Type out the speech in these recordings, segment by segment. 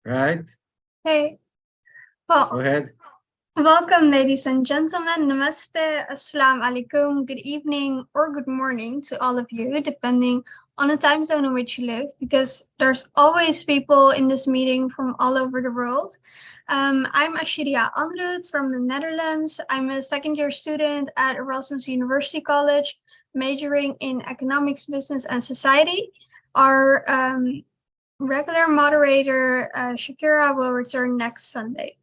right? Hey, Go well, ahead. welcome, ladies and gentlemen. Namaste, Assalamu alaikum, good evening, or good morning to all of you, depending on the time zone in which you live, because there's always people in this meeting from all over the world. I'm Ashiria Anrut from the Netherlands. I'm a second-year student at Erasmus University College, majoring in economics, business, and society. Our regular moderator, Shakira, will return next Sunday.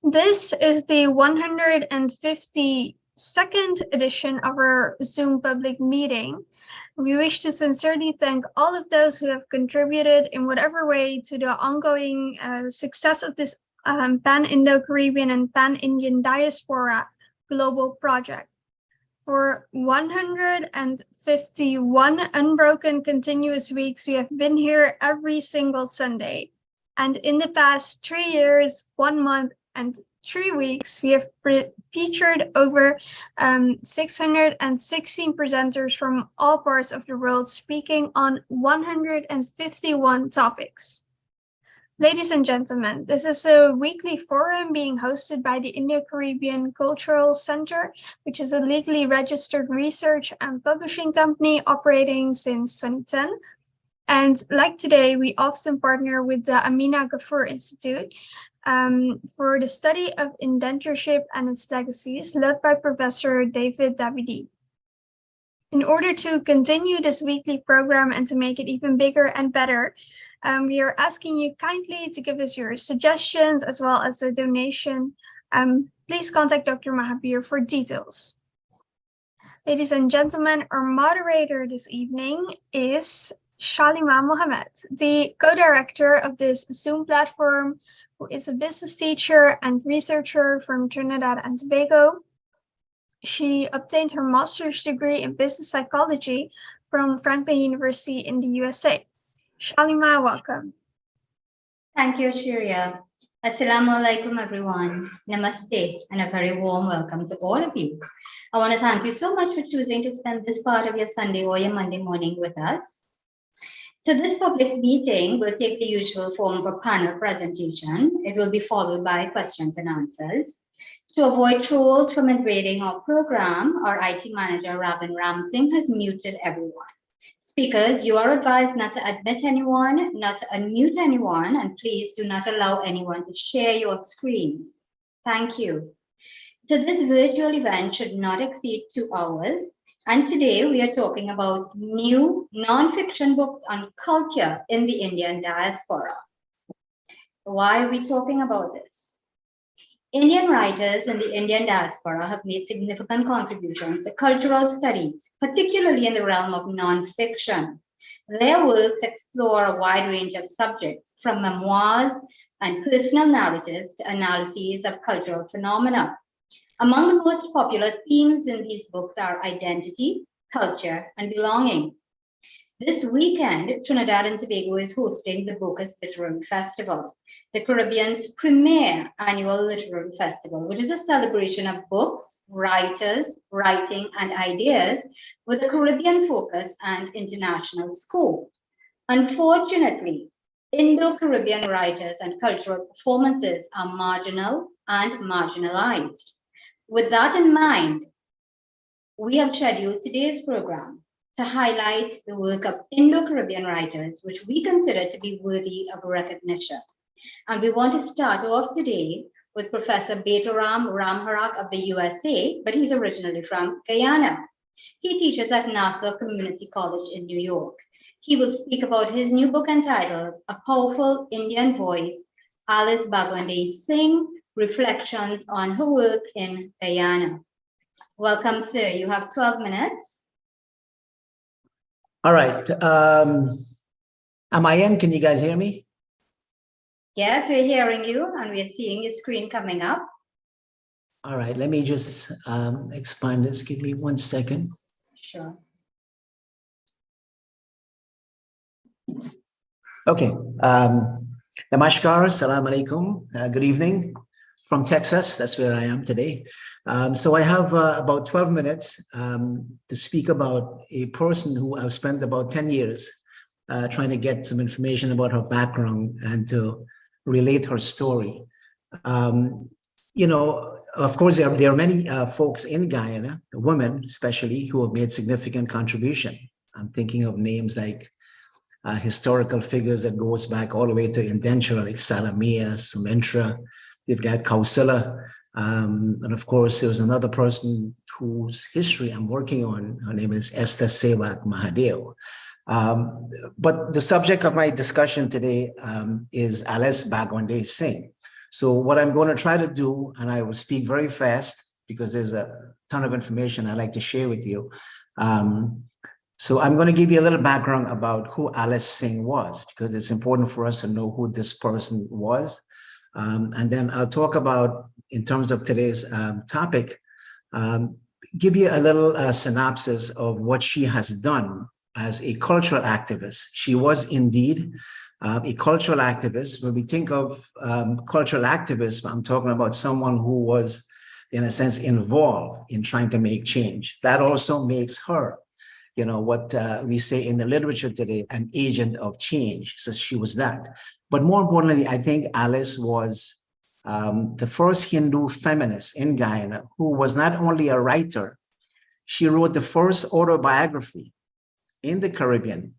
This is the 152nd edition of our Zoom public meeting. We wish to sincerely thank all of those who have contributed in whatever way to the ongoing success of this Pan-Indo-Caribbean and Pan-Indian diaspora global project. For 151 unbroken continuous weeks, we have been here every single Sunday. And in the past 3 years, 1 month, and 3 weeks, we have featured over 616 presenters from all parts of the world speaking on 151 topics. Ladies and gentlemen, this is a weekly forum being hosted by the Indo-Caribbean Cultural Center, which is a legally registered research and publishing company operating since 2010. And like today, we often partner with the Amina Ghafoor Institute for the study of indentureship and its legacies, led by Professor David Davidi. In order to continue this weekly program and to make it even bigger and better, we are asking you kindly to give us your suggestions as well as a donation. Please contact Dr. Mahabir for details. Ladies and gentlemen, our moderator this evening is Shalima Mohammed, the co-director of this Zoom platform, who is a business teacher and researcher from Trinidad and Tobago. She obtained her master's degree in business psychology from Franklin University in the USA. Shalima, welcome. Thank you, Shiria. Assalamu alaikum, everyone. Namaste, and a very warm welcome to all of you. I want to thank you so much for choosing to spend this part of your Sunday or your Monday morning with us. So this public meeting will take the usual form of a panel presentation. It will be followed by questions and answers. To avoid trolls from invading our program, our IT manager, Rabin Ramsingh, has muted everyone. Speakers, you are advised not to admit anyone, not to unmute anyone, and please do not allow anyone to share your screens. Thank you. So this virtual event should not exceed 2 hours. And today we are talking about new non-fiction books on culture in the Indian diaspora. Why are we talking about this? Indian writers in the Indian diaspora have made significant contributions to cultural studies, particularly in the realm of non-fiction. Their works explore a wide range of subjects, from memoirs and personal narratives to analyses of cultural phenomena. Among the most popular themes in these books are identity, culture, and belonging. This weekend, Trinidad and Tobago is hosting the Bocas Literary Festival, the Caribbean's premier annual literary festival, which is a celebration of books, writers, writing, and ideas with a Caribbean focus and international scope. Unfortunately, Indo-Caribbean writers and cultural performances are marginal and marginalized. With that in mind, we have scheduled today's program to highlight the work of Indo-Caribbean writers, which we consider to be worthy of recognition. And we want to start off today with Professor Betaram Ramharak of the USA, but he's originally from Guyana. He teaches at Nassau Community College in New York. He will speak about his new book entitled A Powerful Indian Voice, Alice Bhagwande Singh, Reflections on Her Work in Guyana. Welcome, sir. You have 12 minutes. All right. Am I in? Can you guys hear me? Yes, we're hearing you and we're seeing your screen coming up. All right. Let me just expand this. Give me 1 second. Sure. Okay. Namaskar. Assalamu alaikum. Good evening from Texas. That's where I am today. So I have about 12 minutes to speak about a person who I've spent about 10 years trying to get some information about her background and to relate her story. You know, of course, there are many folks in Guyana, women especially, who have made significant contribution. I'm thinking of names like historical figures that goes back all the way to indenture, like Salamia, Sumentra. You've got Kausila. And of course, there was another person whose history I'm working on. Her name is Esther Sewak Mahadeo. But the subject of my discussion today is Alice Bhagwande Singh. So what I'm going to try to do, and I will speak very fast because there's a ton of information I'd like to share with you. So I'm going to give you a little background about who Alice Singh was, because it's important for us to know who this person was. And then I'll talk about, in terms of today's topic, give you a little synopsis of what she has done as a cultural activist. She was indeed a cultural activist. When we think of cultural activists, I'm talking about someone who was, in a sense, involved in trying to make change. That also makes her, you know, what we say in the literature today, an agent of change. So she was that. But more importantly, I think Alice was the first Hindu feminist in Guyana who was not only a writer, she wrote the first autobiography in the Caribbean.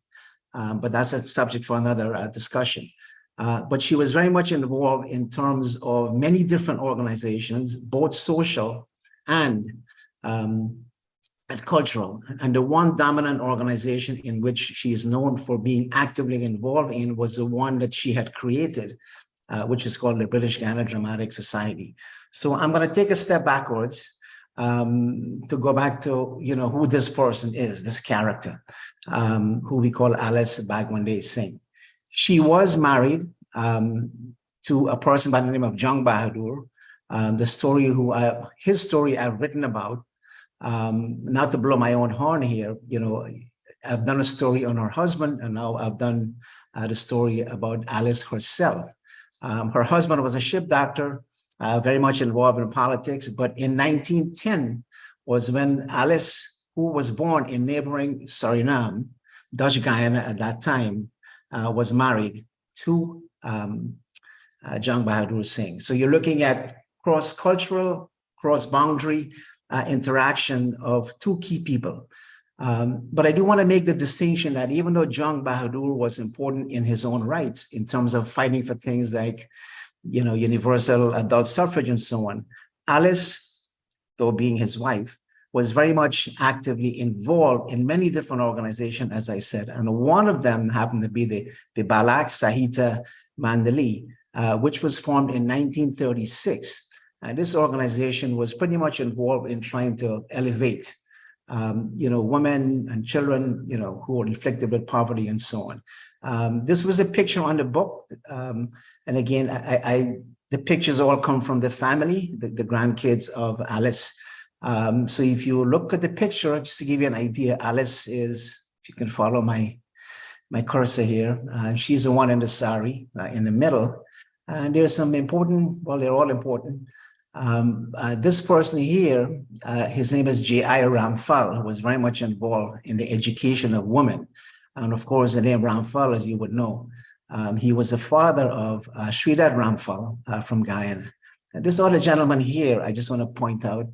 But that's a subject for another discussion. But she was very much involved in terms of many different organizations, both social and cultural. And the one dominant organization in which she is known for being actively involved in was the one that she had created, which is called the British Guyana Dramatic Society. So I'm going to take a step backwards to go back to, you know, who this person is, this character, who we call Alice Bhagwande Singh. She was married to a person by the name of Jung Bahadur. His story I've written about. Not to blow my own horn here, you know, I've done a story on her husband, and now I've done the story about Alice herself. Her husband was a ship doctor, very much involved in politics, but in 1910 was when Alice, who was born in neighboring Suriname, Dutch Guyana at that time, was married to Jung Bahadur Singh. So you're looking at cross-cultural, cross-boundary interaction of two key people. But I do want to make the distinction that even though Jung Bahadur was important in his own rights in terms of fighting for things like, you know, universal adult suffrage and so on, Alice, though being his wife, was very much actively involved in many different organizations, as I said. And one of them happened to be the Balak Sahita Mandali, which was formed in 1936. And this organization was pretty much involved in trying to elevate, you know, women and children, you know, who were inflicted with poverty and so on. This was a picture on the book. And again, the pictures all come from the family, the grandkids of Alice. So if you look at the picture, just to give you an idea, Alice is, if you can follow my cursor here, she's the one in the sari in the middle. And there's some important, well, they're all important. This person here, his name is J.I. Ramphal, who was very much involved in the education of women. And of course, the name Ramphal, as you would know, he was the father of Sridhar Ramphal from Guyana. And this other gentleman here, I just want to point out,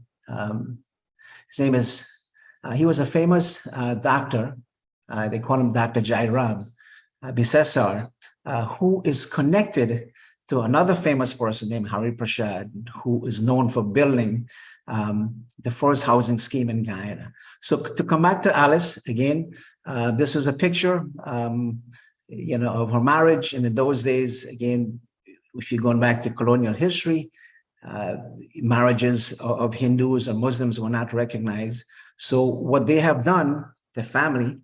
his name is, he was a famous doctor, they call him Dr. Jairam Bisesar, who is connected to another famous person named Hari Prasad, who is known for building the first housing scheme in Guyana. So to come back to Alice, again, this was a picture, you know, of her marriage. And in those days, again, if you're going back to colonial history, marriages of Hindus or Muslims were not recognized. So what they have done, the family,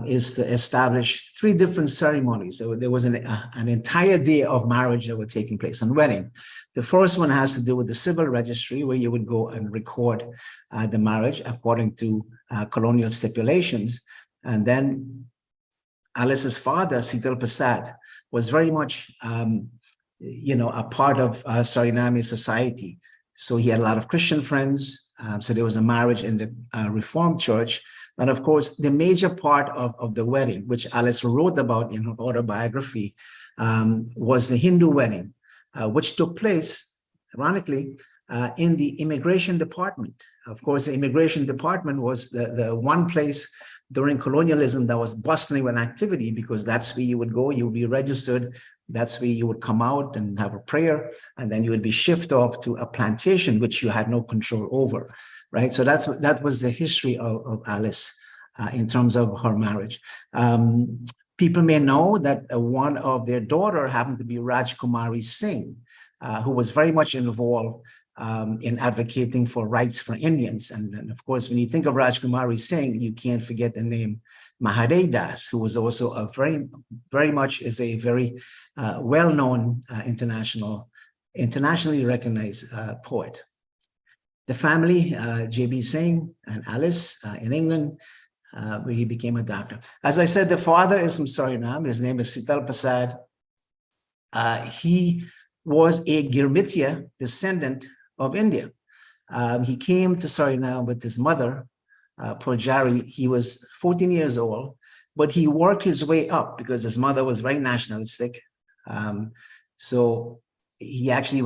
is to establish 3 different ceremonies. So there was an entire day of marriage that were taking place and wedding. The first one has to do with the civil registry, where you would go and record the marriage according to colonial stipulations. And then Alice's father, Sital Prasad, was very much, you know, a part of Suriname society. So he had a lot of Christian friends. So there was a marriage in the Reformed Church. And of course, the major part of the wedding, which Alice wrote about in her autobiography, was the Hindu wedding, which took place, ironically, in the immigration department. Of course, the immigration department was the one place during colonialism that was bustling with activity, because that's where you would go, you would be registered, that's where you would come out and have a prayer, and then you would be shipped off to a plantation, which you had no control over, right? So that was the history of Alice in terms of her marriage. People may know that one of their daughter happened to be Rajkumari Singh, who was very much involved in advocating for rights for Indians. And of course, when you think of Rajkumari Singh, you can't forget the name Mahadev Das, who was also a very much is a very well-known internationally recognized poet. The family, J.B. Singh and Alice in England, where he became a doctor. As I said, the father is from Suriname. His name is Sital Prasad. He was a Girmitya descendant of India. He came to Suriname with his mother, Purjari. He was 14 years old, but he worked his way up because his mother was very nationalistic. So he actually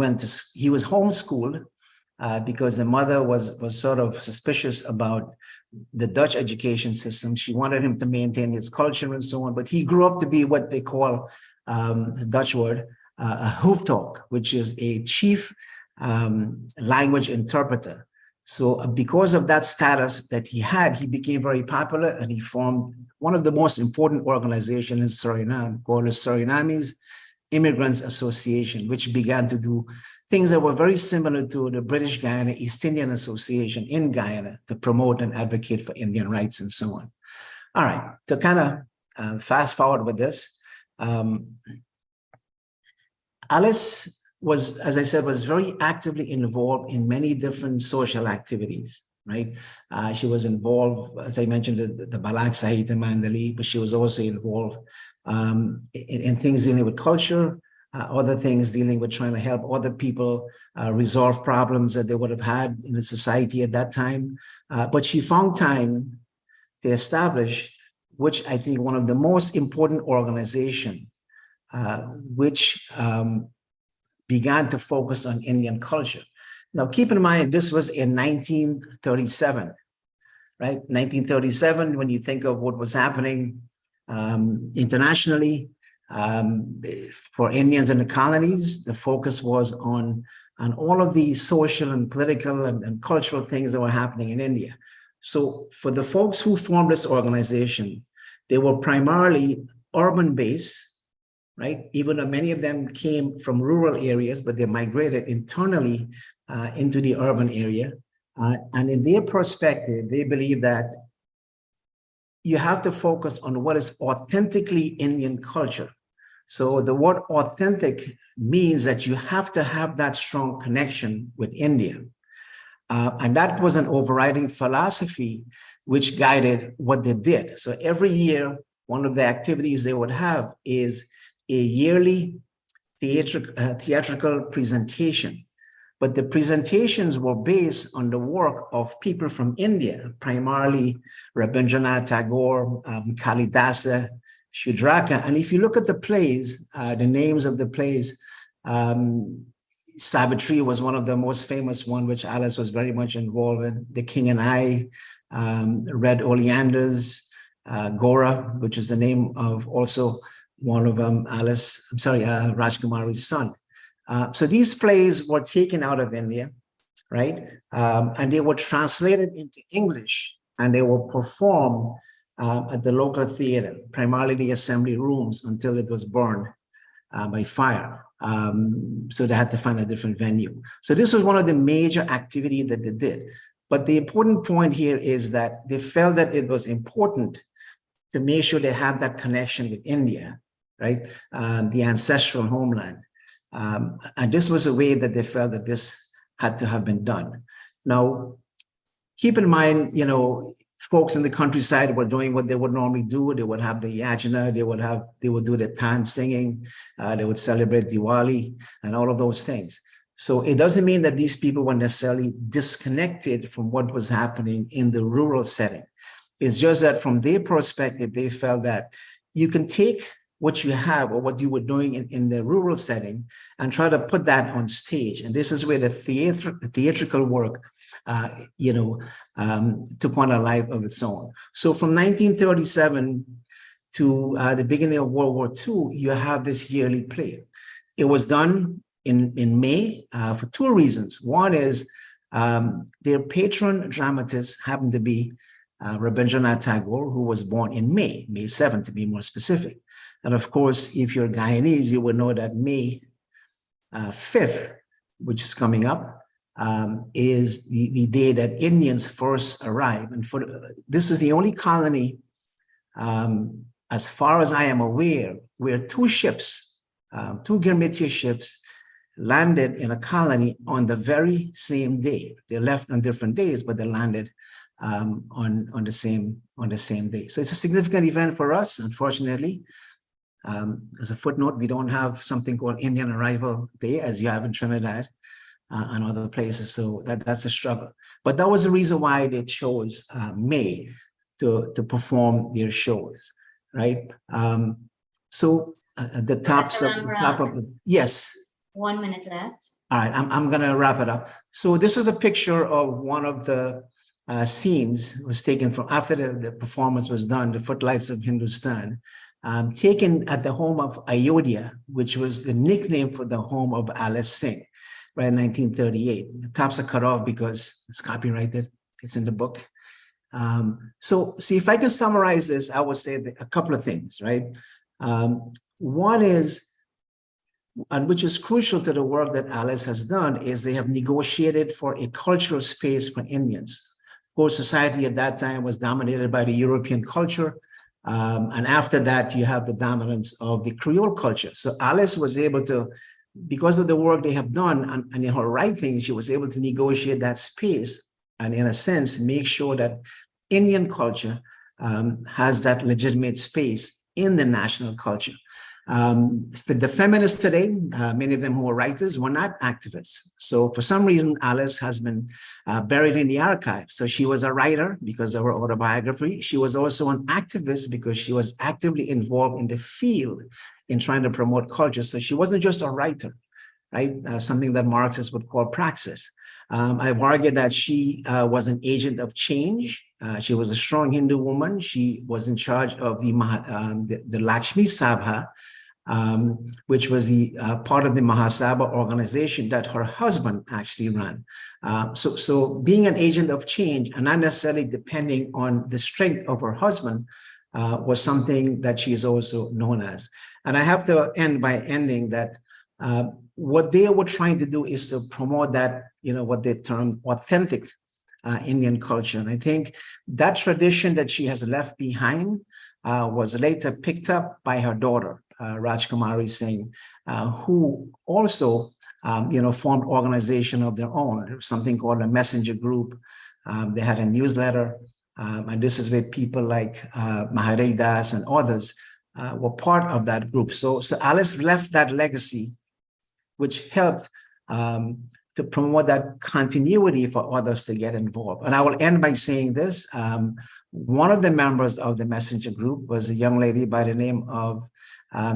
he was homeschooled because the mother was sort of suspicious about the Dutch education system. She wanted him to maintain his culture and so on, but he grew up to be what they call, the Dutch word, a hoofdtolk, which is a chief language interpreter. So because of that status that he had, he became very popular, and he formed one of the most important organizations in Suriname called the Surinamese Immigrants Association, which began to do things that were very similar to the British Guiana East Indian Association in Guyana to promote and advocate for Indian rights and so on. All right, to kind of fast forward with this, Alice was, as I said, was very actively involved in many different social activities, right? She was involved, as I mentioned, the Balak Sahitya Mandali, but she was also involved in things dealing with culture, other things dealing with trying to help other people resolve problems that they would have had in the society at that time. But she found time to establish, which I think one of the most important organizations, which began to focus on Indian culture. Now, keep in mind, this was in 1937, right? 1937, when you think of what was happening internationally for Indians in the colonies, the focus was on all of the social and political and cultural things that were happening in India. So for the folks who formed this organization, they were primarily urban-based, right? Even though many of them came from rural areas, but they migrated internally into the urban area. And in their perspective, they believe that you have to focus on what is authentically Indian culture. So the word authentic means that you have to have that strong connection with India. And that was an overriding philosophy which guided what they did. So every year, one of the activities they would have is a yearly theatrical presentation. But the presentations were based on the work of people from India, primarily Rabindranath Tagore, Kalidasa, Shudraka. And if you look at the plays, the names of the plays, Savitri was one of the most famous one, which Alice was very much involved in. The King and I, Red Oleanders, Gora, which is the name of also one of Rajkumari's son. So these plays were taken out of India, right? And they were translated into English, and they were performed at the local theater, primarily the assembly rooms, until it was burned by fire. So they had to find a different venue. So this was one of the major activities that they did. But the important point here is that they felt that it was important to make sure they have that connection with India, right? The ancestral homeland. And this was a way that they felt that this had to have been done. Now, keep in mind, folks in the countryside were doing what they would normally do. They would have the yajna, they would do the tan singing, they would celebrate Diwali and all of those things. So it doesn't mean that these people were necessarily disconnected from what was happening in the rural setting. It's just that from their perspective, they felt that you can take what you have or what you were doing in the rural setting and try to put that on stage. And this is where the theatrical work, took on a life of its own. So from 1937 to the beginning of World War II, you have this yearly play. It was done in May for two reasons. One is their patron dramatist happened to be Rabindranath Tagore, who was born in May 7th, to be more specific. And of course, if you're Guyanese, you would know that May 5th, which is coming up, is the day that Indians first arrived. And this is the only colony, as far as I am aware, where two ships, two Gurmitiya ships, landed in a colony on the very same day. They left on different days, but they landed on the same day. So it's a significant event for us, unfortunately. As a footnote, we don't have something called Indian Arrival Day as you have in Trinidad and other places. So that's a struggle. But that was the reason why they chose May to perform their shows, right? At the top of yes. 1 minute left. All right, I'm going to wrap it up. So this was a picture of one of the scenes. It was taken from after the performance was done, the Footlights of Hindustan, taken at the home of Ayodhya, which was the nickname for the home of Alice Singh, right in 1938. The tops are cut off because it's copyrighted. It's in the book. So see, if I can summarize this, I would say a couple of things, right? One is, and which is crucial to the work that Alice has done, is they have negotiated for a cultural space for Indians. Of course, society at that time was dominated by the European culture. And after that, you have the dominance of the Creole culture. So Alice was able to, because of the work they have done and in her writing, she was able to negotiate that space and in a sense, make sure that Indian culture has that legitimate space in the national culture. For the feminists today, many of them who are writers were not activists. So for some reason, Alice has been buried in the archives. So she was a writer because of her autobiography. She was also an activist because she was actively involved in the field in trying to promote culture. So she wasn't just a writer, right? Something that Marxists would call praxis. I've argued that she was an agent of change. She was a strong Hindu woman. She was in charge of the Lakshmi Sabha, which was the part of the Mahasabha organization that her husband actually ran. So being an agent of change and not necessarily depending on the strength of her husband was something that she is also known as. And I have to end by ending that what they were trying to do is to promote that, what they termed authentic Indian culture. And I think that tradition that she has left behind was later picked up by her daughter, Rajkumari Singh, who also, formed organization of their own, something called a messenger group. They had a newsletter, and this is where people like Maharaj Das and others were part of that group. So Alice left that legacy, which helped to promote that continuity for others to get involved. And I will end by saying this. One of the members of the messenger group was a young lady by the name of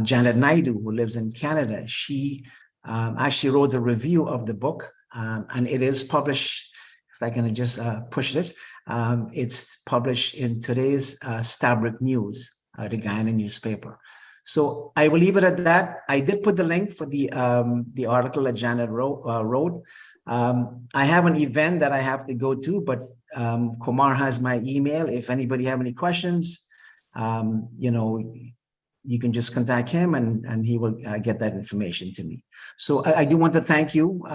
Janet Naidu, who lives in Canada. She actually wrote a review of the book, and it is published, if I can just push this, it's published in today's Stabroek News, the Guyana newspaper. So I will leave it at that. I did put the link for the article that Janet wrote. I have an event that I have to go to, but Kumar has my email. If anybody have any questions, you can just contact him and he will get that information to me. So I do want to thank you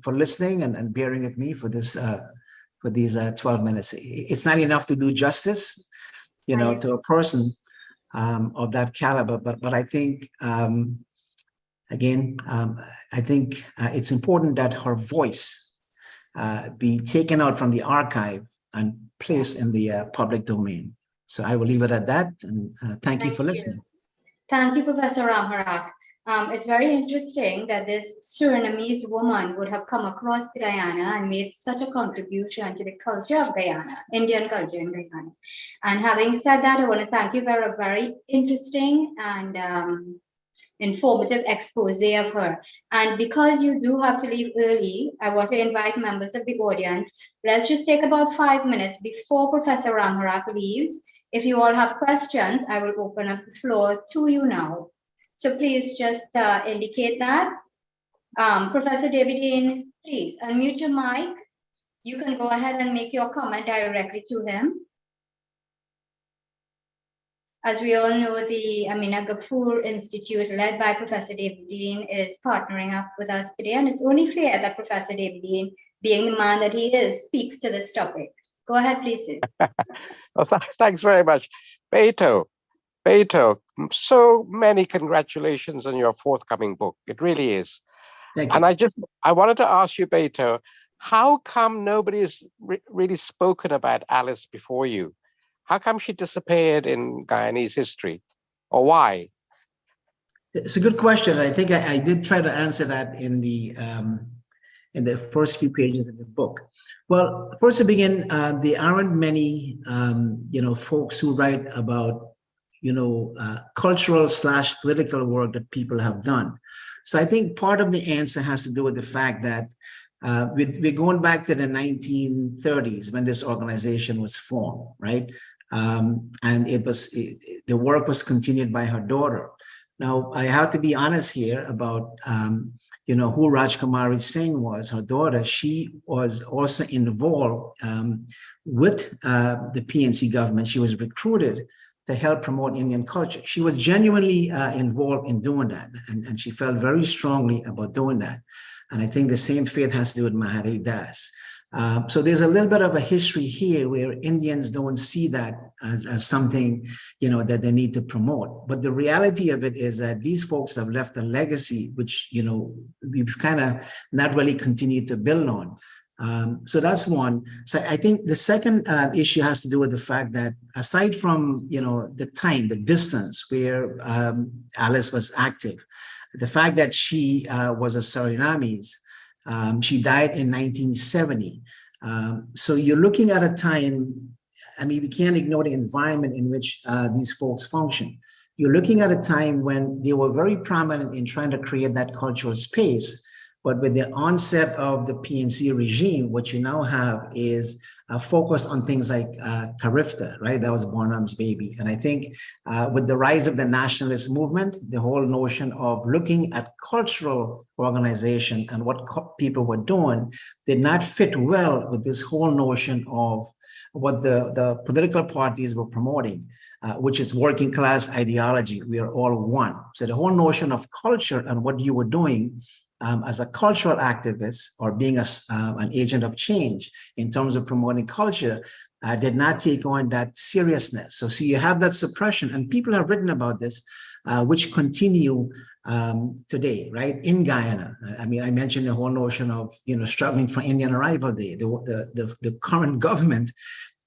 for listening and bearing with me for this for these 12 minutes. It's not enough to do justice, to a person of that caliber, but I think again, I think it's important that her voice be taken out from the archive and placed in the public domain. So I will leave it at that, and thank you for listening. Thank you, Professor Ram Harak. It's very interesting that this Surinamese woman would have come across Guyana and made such a contribution to the culture of Guyana, Indian culture in Guyana. And having said that, I want to thank you for a very interesting and informative expose of her. And because you do have to leave early, I want to invite members of the audience. Let's just take about 5 minutes before Professor Ramharak leaves. If you all have questions, I will open up the floor to you now. So please just indicate that. Professor Davidine, please unmute your mic. You can go ahead and make your comment directly to him. As we all know, the Amina Ghafoor Institute, led by Professor Davidine, is partnering up with us today, and it's only fair that Professor Davidine, being the man that he is, speaks to this topic. Go ahead, please. Well, thanks very much. Beto, so many congratulations on your forthcoming book. It really is. Thank you. And I wanted to ask you, Beto, how come nobody's really spoken about Alice before you? How come she disappeared in Guyanese history, or why? It's a good question. I think I did try to answer that in the first few pages of the book. Well, first to begin, there aren't many, folks who write about, cultural/political work that people have done. So I think part of the answer has to do with the fact that we're going back to the 1930s when this organization was formed, right? And the work was continued by her daughter. Now, I have to be honest here about, who Rajkumari Singh was, her daughter. She was also involved with the PNC government. She was recruited to help promote Indian culture. She was genuinely involved in doing that, and she felt very strongly about doing that. And I think the same fate has to do with Mahari Das. So there's a little bit of a history here where Indians don't see that as something, that they need to promote. But the reality of it is that these folks have left a legacy, which, we've kind of not really continued to build on. So that's one. So I think the second issue has to do with the fact that aside from, the time, the distance where Alice was active, the fact that she was a Surinamese, she died in 1970. So you're looking at a time, we can't ignore the environment in which these folks function. You're looking at a time when they were very prominent in trying to create that cultural space. But with the onset of the PNC regime, what you now have is a focus on things like Carifta, right? That was Bonham's baby. And I think with the rise of the nationalist movement, the whole notion of looking at cultural organization and what people were doing did not fit well with this whole notion of what the political parties were promoting, which is working class ideology. We are all one. So the whole notion of culture and what you were doing as a cultural activist or being an agent of change in terms of promoting culture did not take on that seriousness. So you have that suppression, and people have written about this, which continue today, right, in Guyana. I mentioned the whole notion of, struggling for Indian Arrival Day. The current government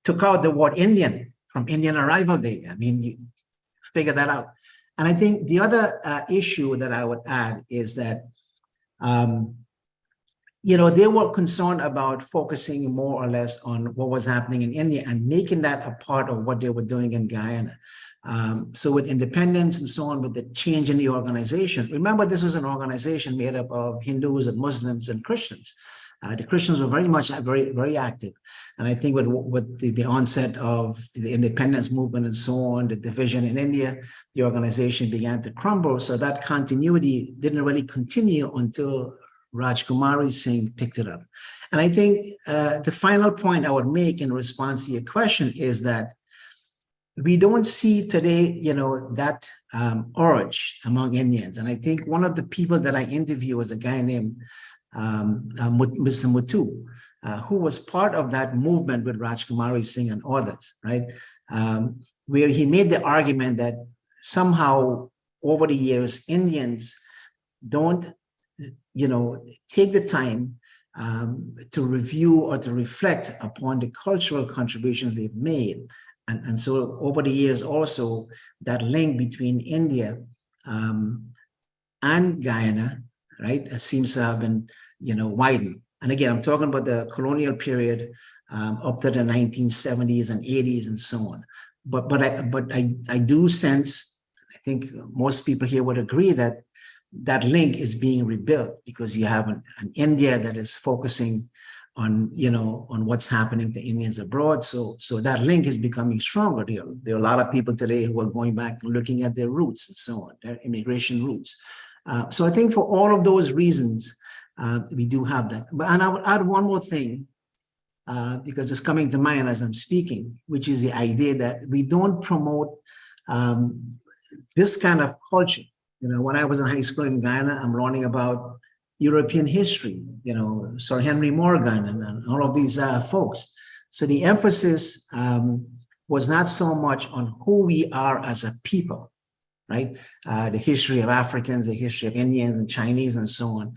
took out the word Indian from Indian Arrival Day. You figure that out. And I think the other issue that I would add is that they were concerned about focusing more or less on what was happening in India and making that a part of what they were doing in Guyana. So with independence and so on, with the change in the organization, remember this was an organization made up of Hindus and Muslims and Christians. The Christians were very, very active. And I think with the onset of the independence movement and so on, the division in India, the organization began to crumble. So that continuity didn't really continue until Rajkumari Singh picked it up. And I think the final point I would make in response to your question is that we don't see today, that urge among Indians. And I think one of the people that I interviewed was a guy named Mr. Mutu, who was part of that movement with Rajkumari Singh and others, right? Where he made the argument that somehow over the years, Indians don't, take the time to review or to reflect upon the cultural contributions they've made. And so over the years also, that link between India and Guyana, right, seems to have been, widened. And again, I'm talking about the colonial period up to the 1970s and 80s and so on. But I do sense, I think most people here would agree that that link is being rebuilt, because you have an India that is focusing on, on what's happening to Indians abroad. So that link is becoming stronger. There are a lot of people today who are going back and looking at their roots and so on, their immigration roots. So I think for all of those reasons, we do have that. And I would add one more thing, because it's coming to mind as I'm speaking, which is the idea that we don't promote this kind of culture. When I was in high school in Guyana, I'm learning about European history, Sir Henry Morgan and all of these folks. So the emphasis was not so much on who we are as a people, right? The history of Africans, the history of Indians and Chinese and so on.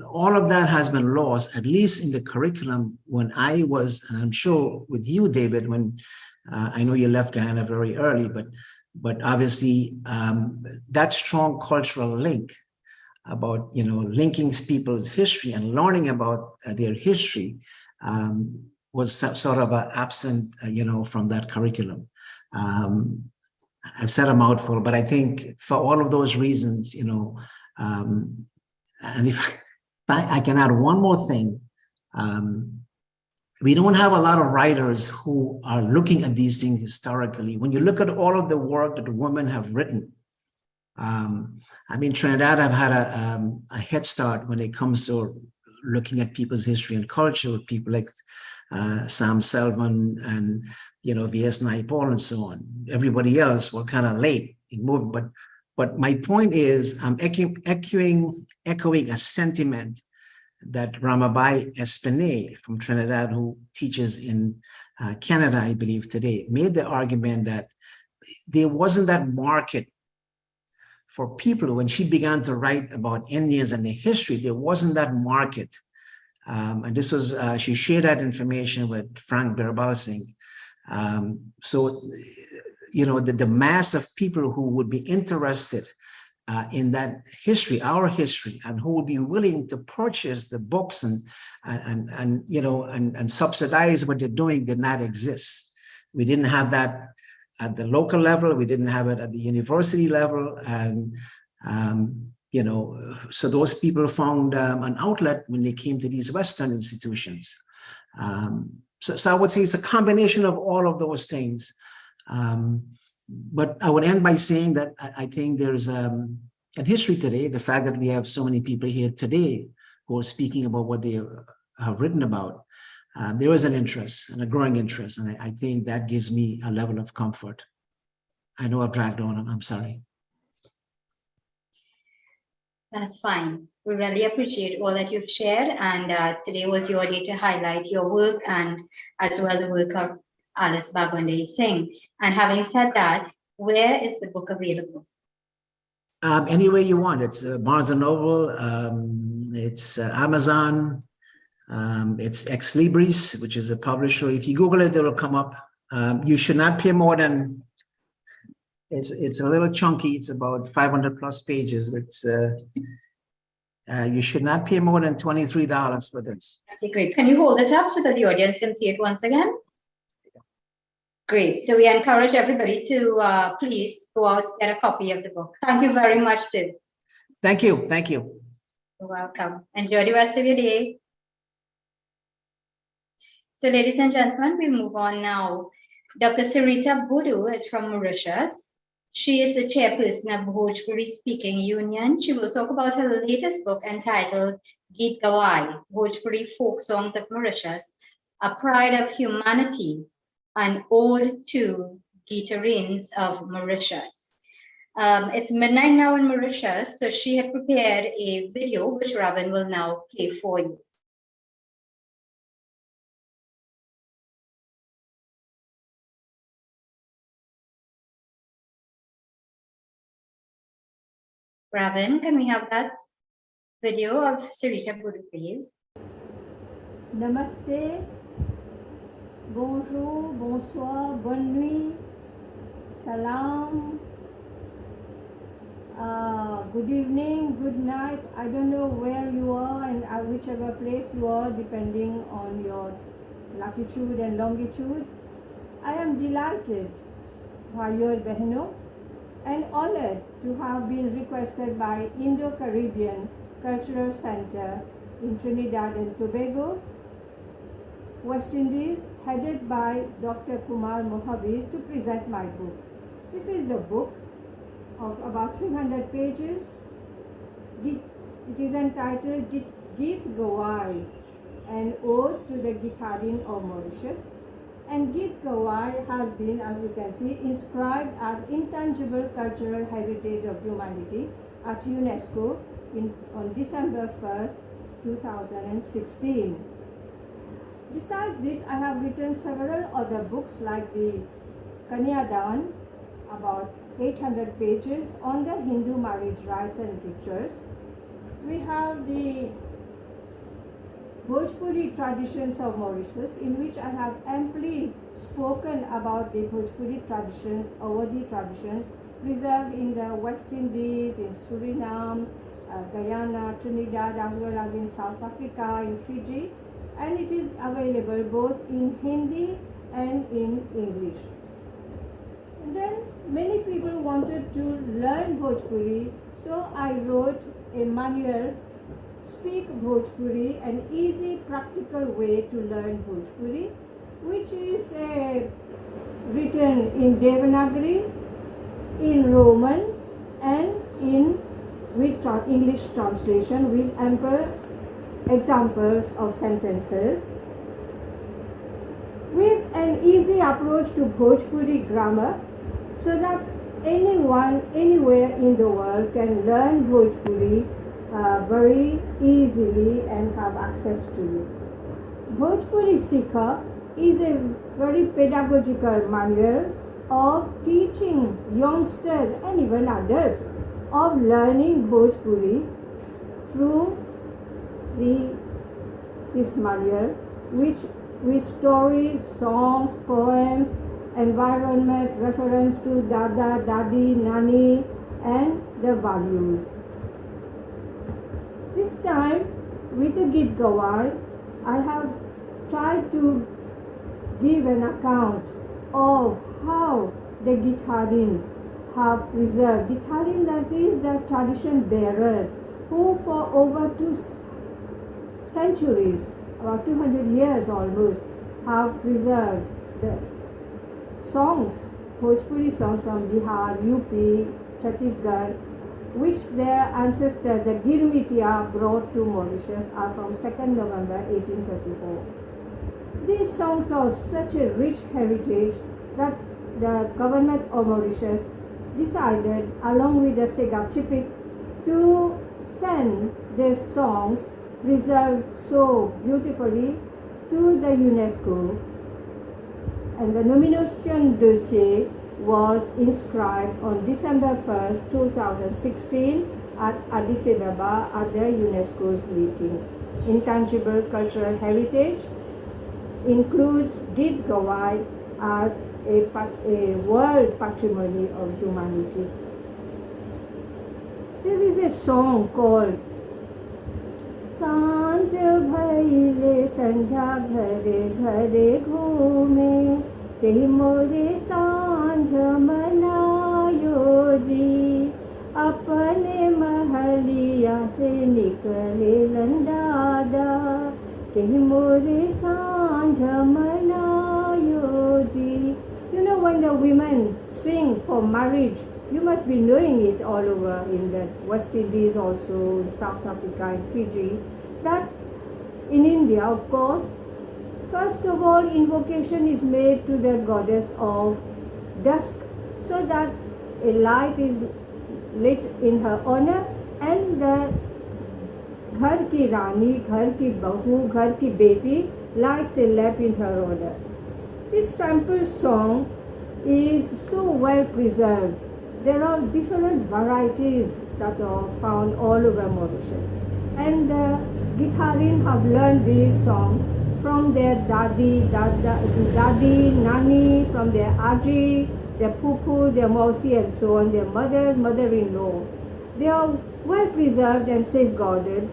All of that has been lost, at least in the curriculum when I was, and I'm sure with you, David, when I know you left Guyana very early, but obviously that strong cultural link about, linking people's history and learning about their history was sort of absent, from that curriculum. I've said a mouthful, but I think for all of those reasons, and if I can add one more thing, we don't have a lot of writers who are looking at these things historically. When you look at all of the work that the women have written, Trinidad have had a head start when it comes to looking at people's history and culture, with people like Sam Selvin and V.S. Naipaul and so on. Everybody else were kind of late in moving, but my point is, I'm echoing a sentiment that Ramabai Espinay from Trinidad, who teaches in Canada, I believe today, made the argument that there wasn't that market for people. When she began to write about Indians and their history, there wasn't that market. And this was, she shared that information with Frank Birbal Singh. So, the mass of people who would be interested in that history, our history, and who would be willing to purchase the books and subsidize what they're doing did not exist. We didn't have that at the local level. We didn't have it at the university level. And, so those people found an outlet when they came to these Western institutions. So I would say it's a combination of all of those things. But I would end by saying that I think there's in history today, the fact that we have so many people here today who are speaking about what they have written about, there is an interest and a growing interest. And I think that gives me a level of comfort. I know I've dragged on, I'm sorry. That's fine. We really appreciate all that you've shared. And today was your day to highlight your work and as well the work of Alice Bhagwandari Singh. And having said that, where is the book available? Anywhere you want. It's Barnes & Noble, it's Amazon, it's Ex Libris, which is a publisher. If you Google it, it will come up. You should not pay more than, it's a little chunky. It's about 500 plus pages. It's you should not pay more than $23 for this. Okay, great. Can you hold it up so that the audience can see it once again? Great. So we encourage everybody to please go out and get a copy of the book. Thank you very much, Sid. Thank you. Thank you. You're welcome. Enjoy the rest of your day. So ladies and gentlemen, we move on now. Dr. Sarita Boodoo is from Mauritius. She is the chairperson of Bhojpuri Speaking Union. She will talk about her latest book entitled Geet Gawai, Bhojpuri Folk Songs of Mauritius, A Pride of Humanity, an ode to guitarines of Mauritius. It's midnight now in Mauritius, so she had prepared a video which Robin will now play for you. Robin, can we have that video of Sarita Boodoo, please? Namaste, bonjour, bonsoir, bonne nuit, salam, Good evening, good night. I don't know where you are and whichever place you are, depending on your latitude and longitude. I am delighted, Bhaiyo Behno, and honored to have been requested by Indo-Caribbean Cultural Center in Trinidad and Tobago, West Indies, headed by Dr. Kumar Mohabir, to present my book. This is the book of about 300 pages. It is entitled Geet Gawai, an ode to the Githarin of Mauritius. And Geet Gawai has been, as you can see, inscribed as intangible cultural heritage of humanity at UNESCO on December 1st, 2016. Besides this, I have written several other books like the Kanyadan, about 800 pages, on the Hindu marriage rites and rituals. We have the Bhojpuri traditions of Mauritius, in which I have amply spoken about the Bhojpuri traditions, Awadhi traditions, preserved in the West Indies, in Suriname, Guyana, Trinidad, as well as in South Africa, in Fiji, and it is available both in Hindi and in English. And then many people wanted to learn Bhojpuri, so I wrote a manual, Speak Bhojpuri, an easy practical way to learn Bhojpuri, which is written in Devanagari, in Roman, and with English translation with ample examples of sentences, with an easy approach to Bhojpuri grammar, so that anyone, anywhere in the world can learn Bhojpuri very easily and have access to it. Bhojpuri Sikha is a very pedagogical manual of teaching youngsters and even others of learning Bhojpuri through this manual, with stories, songs, poems, environment, reference to Dada, Dadi, Nani, and the values. This time, with the Geet Gawai, I have tried to give an account of how the Githarin have preserved. Githarin, that is the tradition bearers, who for over 2 centuries, about 200 years almost, have preserved the songs, Bhojpuri songs from Bihar, UP, Chhattisgarh, which their ancestor, the Girmitia, brought to Mauritius, are from 2nd November 1834. These songs are such a rich heritage that the government of Mauritius decided, along with the Segachipik, to send these songs preserved so beautifully to the UNESCO. And the nomination dossier was inscribed on December 1st, 2016 at Addis Ababa at the UNESCO's meeting. Intangible cultural heritage includes Geet Gawai as a world patrimony of humanity. There is a song called सांझ भइले संझा घरे घरे घूमे तेहि मोरे सांझ मनायो जी अपने महलिया से निकले लंडादा तेहि मोरे सांझ मनायो जी. You know, when the women sing for marriage, you must be knowing it all over in the West Indies, also in South Africa and Fiji, that in India, of course, first of all, invocation is made to the goddess of dusk, so that a light is lit in her honor, and the घर की रानी, घर की बहू, घर की बेटी lights a lamp in her honor. This sample song is so well preserved. There are different varieties that are found all over Mauritius. And the Githarin have learned these songs from their dadi, nani, from their aji, their pupu, their mausi, and so on, their mothers, mother-in-law. They are well preserved and safeguarded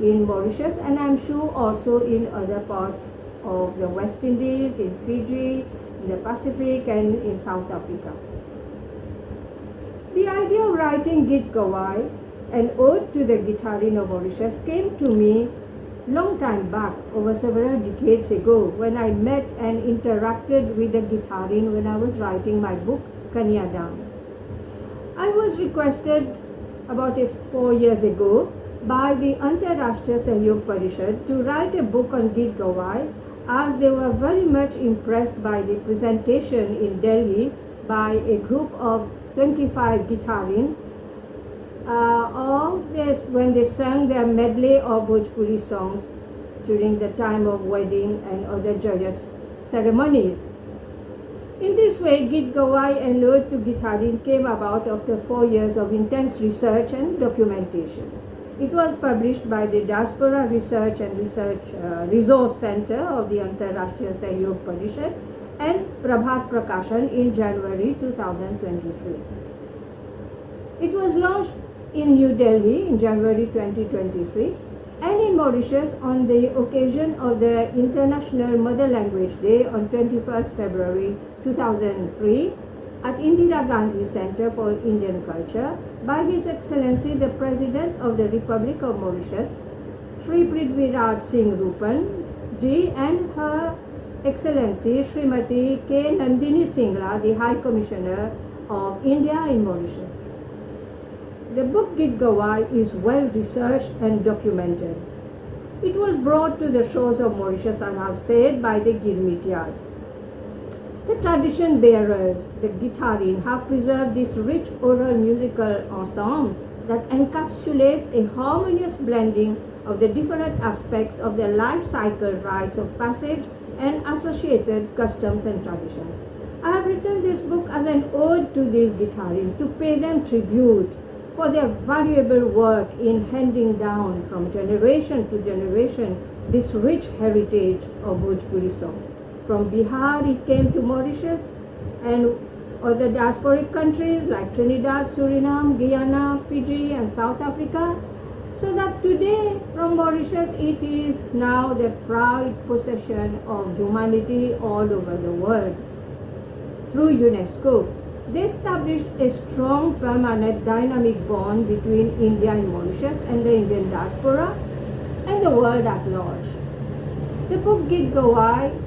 in Mauritius, and I'm sure also in other parts of the West Indies, in Fiji, in the Pacific, and in South Africa. The idea of writing Git Gawai, an ode to the Githarin of Mauritius, came to me long time back, over several decades ago, when I met and interacted with the Githarin when I was writing my book, Kanyadan. I was requested about 4 years ago by the Antarashtriya Sahyog Parishad to write a book on Git Gawai, as they were very much impressed by the presentation in Delhi by a group of 25 Githarin of this when they sang their medley of Bhojpuri songs during the time of wedding and other joyous ceremonies. In this way, Git Gawai, an ode to Githarin, came about after 4 years of intense research and documentation. It was published by the Diaspora Research and Resource Center of the Antarashtriya Sahyog Parishad and Prabhat Prakashan in January 2023. It was launched in New Delhi in January 2023 and in Mauritius on the occasion of the International Mother Language Day on 21st February 2003 at Indira Gandhi Center for Indian Culture by His Excellency the President of the Republic of Mauritius, Shri Prithviraj Singh Rupan Ji, and Her Excellency Srimati K. Nandini Singla, the High Commissioner of India in Mauritius. The book Git Gawai is well researched and documented. It was brought to the shores of Mauritius, as I have said, by the Girmitias. The tradition bearers, the Githarin, have preserved this rich oral musical ensemble that encapsulates a harmonious blending of the different aspects of the life cycle rites of passage and associated customs and traditions. I have written this book as an ode to these Githarin, to pay them tribute for their valuable work in handing down from generation to generation this rich heritage of Bhojpuri songs. From Bihar it came to Mauritius and other diasporic countries like Trinidad, Suriname, Guyana, Fiji and South Africa, so that today from Mauritius it is now the proud possession of humanity all over the world. Through UNESCO, they established a strong, permanent, dynamic bond between India and Mauritius and the Indian diaspora and the world at large. The book Git Gawai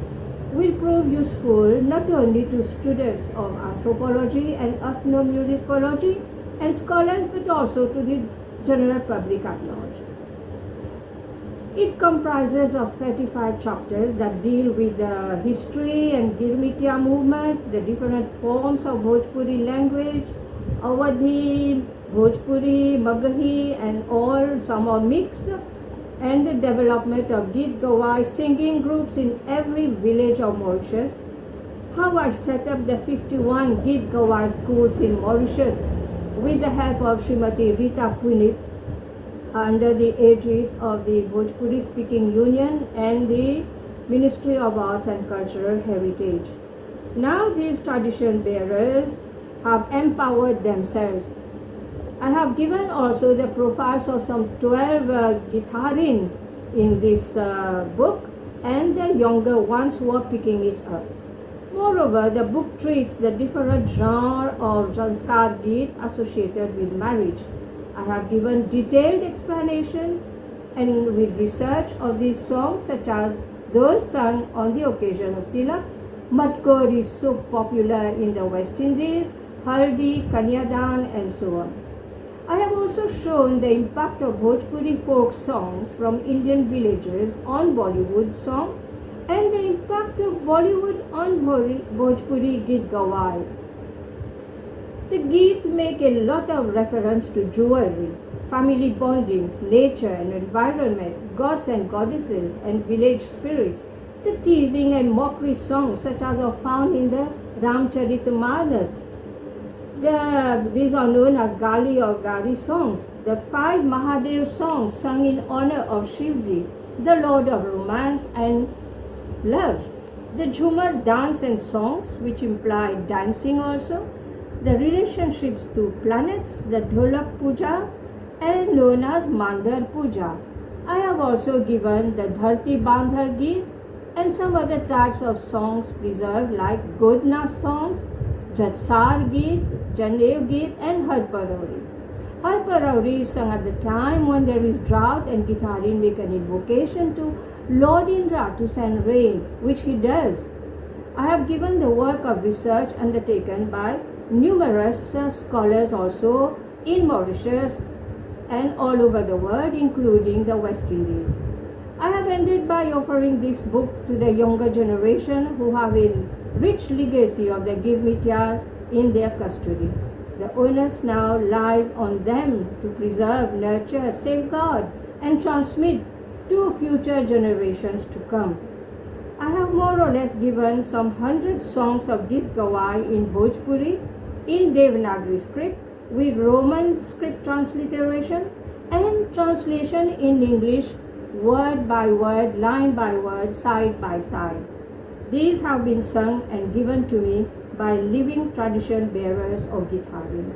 will prove useful not only to students of anthropology and ethnomusicology and scholars, but also to the general public at large. It comprises of 35 chapters that deal with the history and Girmitia movement, the different forms of Bhojpuri language, Awadhi, Bhojpuri, Magahi, and all, some are mixed, and the development of Git Gawai singing groups in every village of Mauritius, how I set up the 51 Git Gawai schools in Mauritius with the help of Srimati Rita Punit under the aegis of the Bhojpuri Speaking Union and the Ministry of Arts and Cultural Heritage. Now these tradition bearers have empowered themselves. I have given also the profiles of some 12 Githarin in this book and the younger ones who are picking it up. Moreover, the book treats the different genre of Sanskar Git associated with marriage. I have given detailed explanations and with research of these songs, such as those sung on the occasion of Tilak. Matkor is so popular in the West Indies, Haldi, Kanyadan, and so on. I have also shown the impact of Bhojpuri folk songs from Indian villages on Bollywood songs and the impact of Bollywood on Bhojpuri Git Gawai. The Git make a lot of reference to jewelry, family bondings, nature and environment, gods and goddesses and village spirits. The teasing and mockery songs such as are found in the Ramcharitmanas. These are known as Gali or Gari songs. The 5 Mahadev songs sung in honor of Shivji, the Lord of Romance and Love. The Jhumar dance and songs which imply dancing also. the relationships to planets, the Dholak Puja, and known as Mandar Puja. I have also given the Dharti Bandhar Geet and some other types of songs preserved like Godna songs, Jatsar Geet, Janev Geet, and Harparori. Harparori is sung at the time when there is drought and Githarin make an invocation to Lord Indra to send rain, which he does. I have given the work of research undertaken by numerous scholars also in Mauritius and all over the world, including the West Indies. I have ended by offering this book to the younger generation who have a rich legacy of the Girmityas in their custody. The onus now lies on them to preserve, nurture, safeguard, and transmit to future generations to come. I have more or less given some 100 songs of Git Gawai in Bhojpuri, in Devanagari script, with Roman script transliteration and translation in English, word by word, line by word, side by side. These have been sung and given to me by living tradition bearers of Githarin.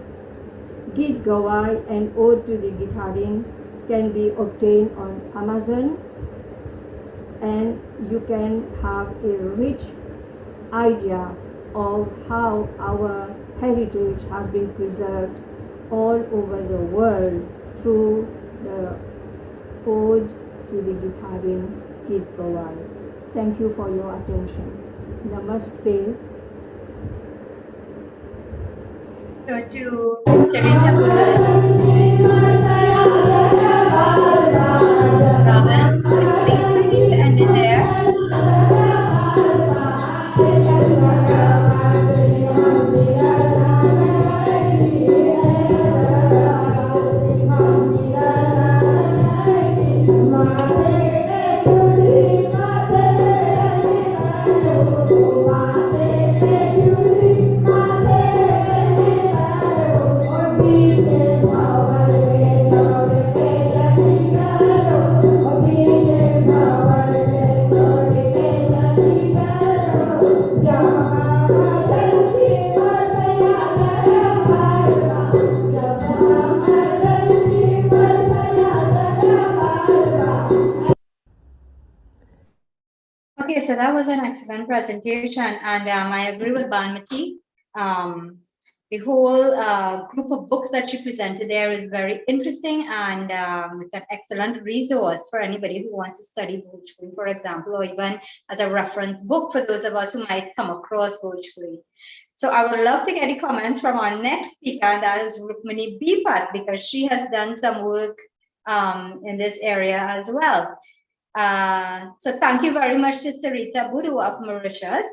Git Gawai and Ode to the Githarin can be obtained on Amazon, and you can have a rich idea of how our heritage has been preserved all over the world through the Ode to the Githarin Git Gawai. Thank you for your attention. Namaste. So to Sarita Pulas, Robin, please we need to end it there. Okay, so that was an excellent presentation, and I agree with Banmati. The whole group of books that she presented there is very interesting, and it's an excellent resource for anybody who wants to study Bhojpuri, for example, or even as a reference book for those of us who might come across Bhojpuri. So I would love to get the comments from our next speaker, and that is Rukmini Bipat, because she has done some work in this area as well. So thank you very much to Sarita Buru of Mauritius.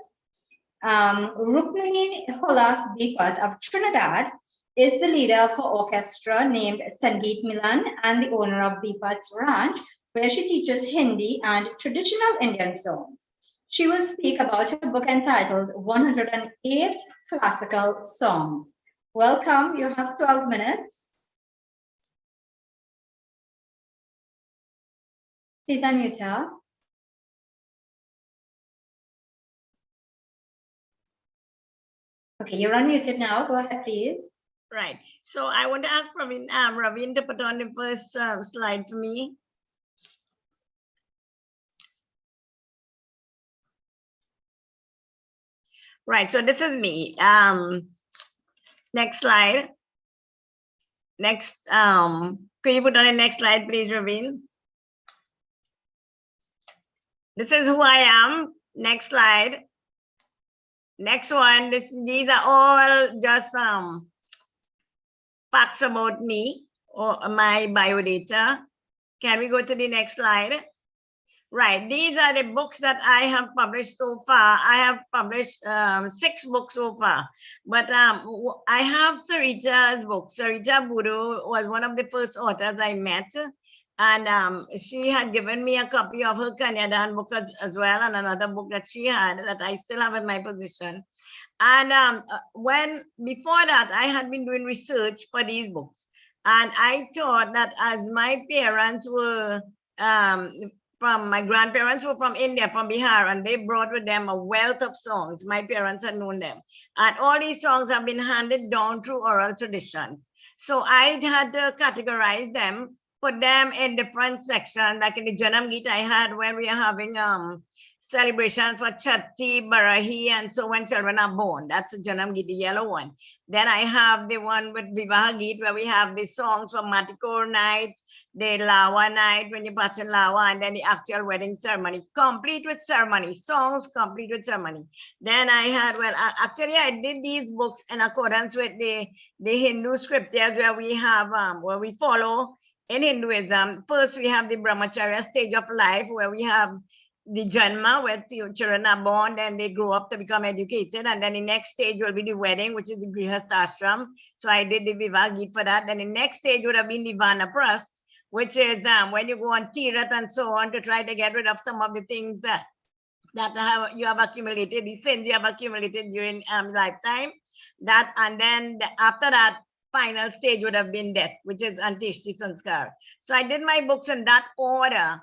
Rukmini Holas Bipat of Trinidad is the leader of her orchestra named Sangeet Milan and the owner of Bipat's Ranch, where she teaches Hindi and traditional Indian songs. She will speak about her book entitled 108 Classical Songs. Welcome, you have 12 minutes. Please unmute her. Okay, you're unmuted now. Go ahead, please. Right. So I want to ask Ravin to put on the first slide for me. Right. So this is me. Next slide. Next. Can you put on the next slide, please, Ravin? This is who I am. Next slide. Next one. These are all just facts about me or my biodata. Can we go to the next slide? Right. These are the books that I have published so far. I have published 6 books so far. But I have Sarita's book. Sarita Buru was one of the first authors I met. And she had given me a copy of her Kanyadan book as well, and another book that she had that I still have in my possession. And before that, I had been doing research for these books. And I thought that as my parents were from my grandparents were from India, from Bihar, and they brought with them a wealth of songs. My parents had known them. And all these songs have been handed down through oral traditions. So I had to categorize them, put them in different sections, like in the Janam Geet I had where we are having celebration for Chatti, Barahi, and so when children are born. That's the Janam Geet, the yellow one. Then I have the one with Vivaha Geet where we have the songs for Matikor night, the Lawa night when you patch in Lawa, and then the actual wedding ceremony, complete with ceremony, songs complete with ceremony. Then I had, well, actually I did these books in accordance with the Hindu scriptures where we have, where we follow in Hinduism. First, we have the Brahmacharya stage of life where we have the Janma, where children are born and they grow up to become educated. And then the next stage will be the wedding, which is the Grihastashram. So I did the Vivaha Geet for that. Then the next stage would have been the Vanaprast, which is when you go on Tirat and so on to try to get rid of some of the things that you have accumulated, the sins you have accumulated during lifetime. That, and then after that, final stage would have been death, which is Antishti Sanskar. So I did my books in that order.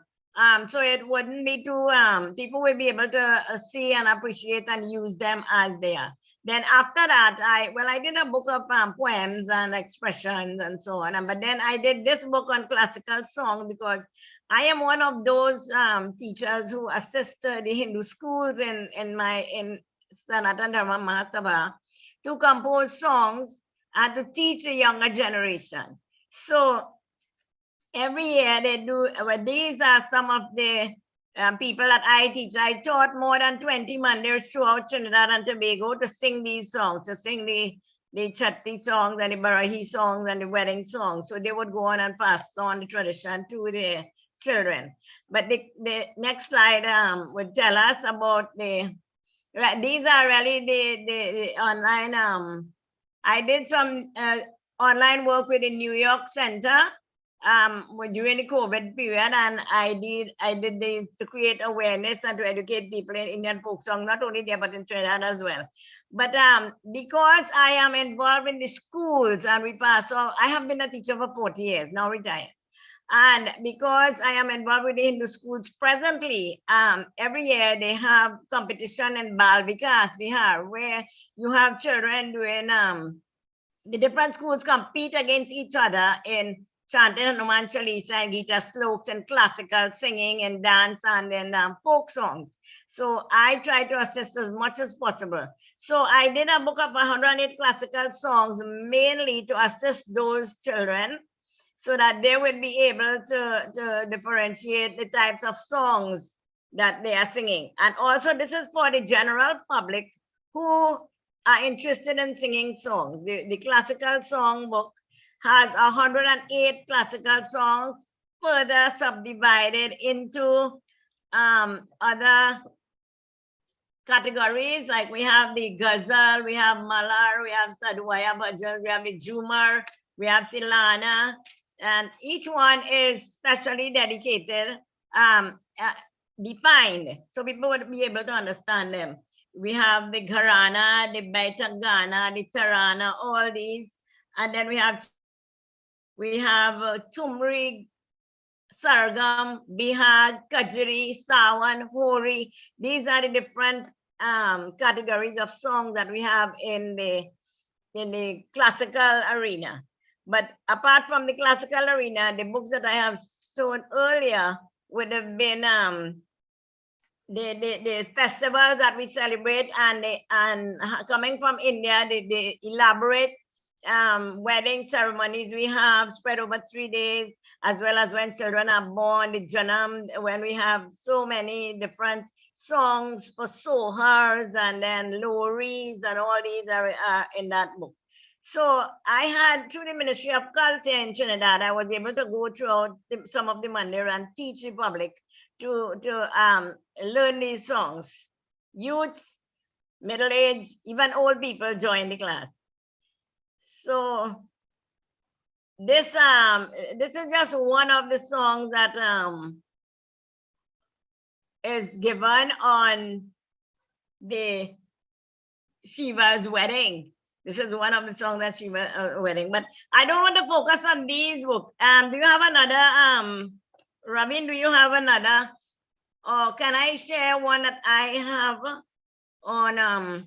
So it wouldn't be too, people will be able to see and appreciate and use them as they are. Then after that, I did a book of poems and expressions and so on. But then I did this book on classical song because I am one of those teachers who assist the Hindu schools in Sanatana Dharma Mahasabha to compose songs and to teach the younger generation. So every year they do, well, these are some of the people that I teach. I taught more than 20 mandirs throughout Trinidad and Tobago to sing these songs, to sing the Chatti songs and the Barahi songs and the wedding songs. So they would go on and pass on the tradition to the children. But the next slide would tell us about these are really the online, I did some online work with the New York Center during the COVID period, and I did this to create awareness and to educate people in Indian folk song, not only there but in Trinidad as well. But because I am involved in the schools and we pass, so I have been a teacher for 40 years, now retired. And because I am involved with the Hindu schools presently, every year they have competition in Bal Vikas Bihar, where you have children doing, the different schools compete against each other in chanting Hanuman Chalisa and Gita sloks and classical singing and dance and then folk songs. So I try to assist as much as possible. So I did a book of 108 classical songs, mainly to assist those children so that they would be able to differentiate the types of songs that they are singing. And also this is for the general public who are interested in singing songs. The classical song book has 108 classical songs, further subdivided into other categories, like we have the Ghazal, we have Malar, we have Sadhuaya Bhajan, we have the Jhumar, we have Tilana, and each one is specially dedicated, defined, so people would be able to understand them. We have the Gharana, the Baitagana, the Tarana, all these, and then we have Tumri, Sargam, Bihag, Kajri, Sawan, Hori. These are the different categories of songs that we have in the classical arena. But apart from the classical arena, the books that I have shown earlier would have been the festivals that we celebrate, and coming from India, the elaborate wedding ceremonies we have spread over 3 days, as well as when children are born, the Janam, when we have so many different songs for Sohars and then Loris, and all these are in that book. So I had, through the Ministry of Culture in Trinidad, I was able to go throughout some of the mandir and teach the public to learn these songs. Youths, middle-aged, even old people join the class. So this is just one of the songs that is given on the Shiva's wedding. This is one of the songs that Shiva's wedding. But I don't want to focus on these books. Do you have another, Ravin, do you have another Or can I share one that I have on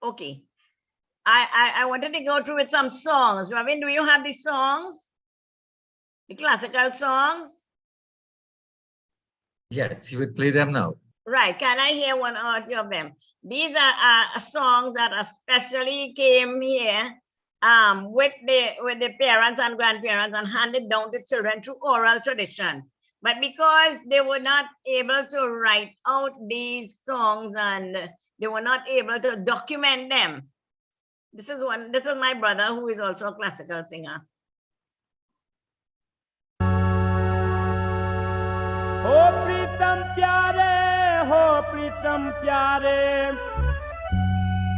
okay. I wanted to go through with some songs. Robin, do you have the songs? The classical songs? Yes, he will play them now. Right. Can I hear one or two of them? These are songs that especially came here with the parents and grandparents and handed down to children through oral tradition. But because they were not able to write out these songs and they were not able to document them. This is my brother who is also a classical singer. हो प्रीतम प्यारे प्रीतम प्यारे